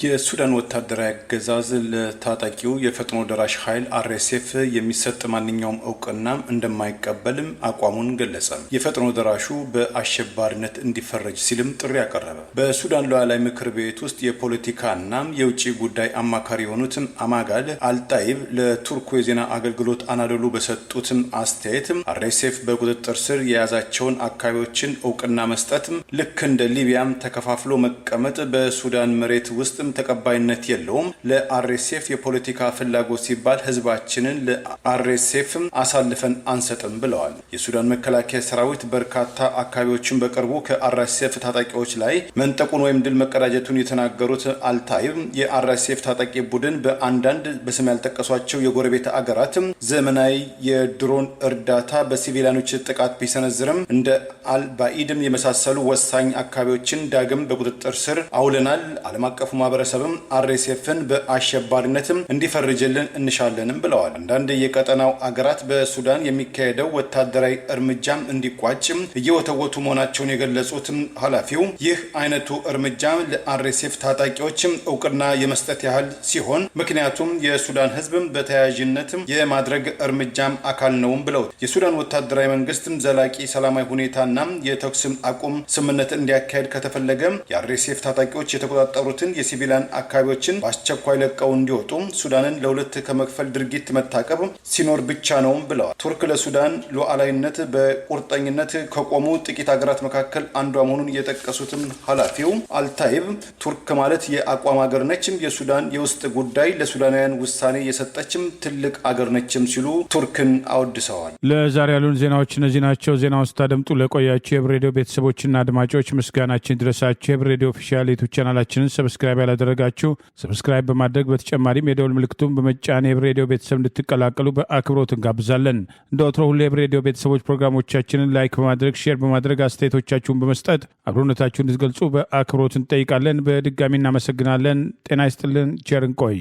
የሱዳን ወታደራዊ አገዛዝ ለታጣቂው የፈጥኖ ደራሽ ኃይል RSF የሚሰጥ ማንኛውም እውቅና እንደማይቀበልም አቋሙን ገለጸ። የፈጥኖ ደራሹ በአሸባሪነት እንዲፈረጅ ሲልም ጥሪ አቀረበ። በሱዳን ሉዓላዊ ምክር ቤት ውስጥ የፖለቲካና የውጭ ጉዳይ አማካሪ የሆኑትም አማጋል አልጣይብ ለቱርኩ የዜና አገልግሎት አናዶሉ በሰጡትም አስተያየት RSF በቁጥጥር ስር የያዛቸውን አካባቢዎችን እውቅና መስጠትም ልክ እንደ ሊቢያም ተከፋፍሎ መቀመጥ በሱዳን መሬት ውስጥ ተቀባይነት የለውም። ለRSF የፖለቲካ ፍላጎት ሲባል ህዝባችንን ለRSF አሳልፈን አንሰጥም ብለዋል። የሱዳን መከላከያ ሰራዊት በርካታ አካባቢዎችን በቅርቡ ከRSF ታጣቂዎች ላይ መንጠቁን ወይም ድል መቀዳጀቱን የተናገሩት አልታይብ የRSF ታጣቂ ቡድን በአንዳንድ በስም ያልጠቀሷቸው የጎረቤት አገራት ዘመናዊ የድሮን እርዳታ በሲቪሊያኖች ጥቃት ቢሰነዝርም እንደ አልባኢድም የመሳሰሉ ወሳኝ አካባቢዎችን ዳግም በቁጥጥር ስር አውለናል። ዓለም አቀፉ ማህበረሰብም RSFን በአሸባሪነትም እንዲፈርጅልን እንሻለንም ብለዋል። አንዳንድ የቀጠናው አገራት በሱዳን የሚካሄደው ወታደራዊ እርምጃም እንዲቋጭም እየወተወቱ መሆናቸውን የገለጹትም ኃላፊው ይህ አይነቱ እርምጃ ለRSF ታጣቂዎችም እውቅና የመስጠት ያህል ሲሆን ምክንያቱም የሱዳን ህዝብም በተያያዥነትም የማድረግ እርምጃም አካል ነውም ብለውት የሱዳን ወታደራዊ መንግስትም ዘላቂ ሰላማዊ ሁኔታና የተኩስ አቁም ስምምነት እንዲያካሄድ ከተፈለገ የRSF ታጣቂዎች የተቆጣጠሩትን የሲቪሊያን አካባቢዎችን በአስቸኳይ ለቀው እንዲወጡ ሱዳንን ለሁለት ከመክፈል ድርጊት መታቀብ ሲኖር ብቻ ነው ብለዋል። ቱርክ ለሱዳን ሉዓላዊነት በቁርጠኝነት ከቆሙ ጥቂት ሀገራት መካከል አንዷ መሆኑን የጠቀሱትም ኃላፊው አልታይብ ቱርክ ማለት የአቋም ሀገር ነችም፣ የሱዳን የውስጥ ጉዳይ ለሱዳናውያን ውሳኔ የሰጠችም ትልቅ ሀገር ነችም ሲሉ ቱርክን አወድሰዋል። ለዛሬ ያሉን ዜናዎች እነዚህ ናቸው። ዜናውን ስታደምጡ ለቆያችሁ የህብር ሬዲዮ ቤተሰቦችና አድማጮች ምስጋናችን ድረሳችሁ። የህብር ሬዲዮ ኦፊሻል ዩቲዩብ ቻናላችንን ሰብስክራይብ ያላደረጋችሁ ሰብስክራይብ በማድረግ በተጨማሪም የደውል ምልክቱን በመጫን የህብር ሬዲዮ ቤተሰብ እንድትቀላቀሉ በአክብሮት እንጋብዛለን። እንደ ወትሮ ሁሉ የህብር ሬዲዮ ቤተሰቦች ፕሮግራሞቻችንን ላይክ በማድረግ ሼር በማድረግ አስተያየቶቻችሁን በመስጠት አብሮነታችሁን እንድትገልጹ በአክብሮት እንጠይቃለን። በድጋሚ እናመሰግናለን። ጤና ይስጥልን። ቸር እንቆይ።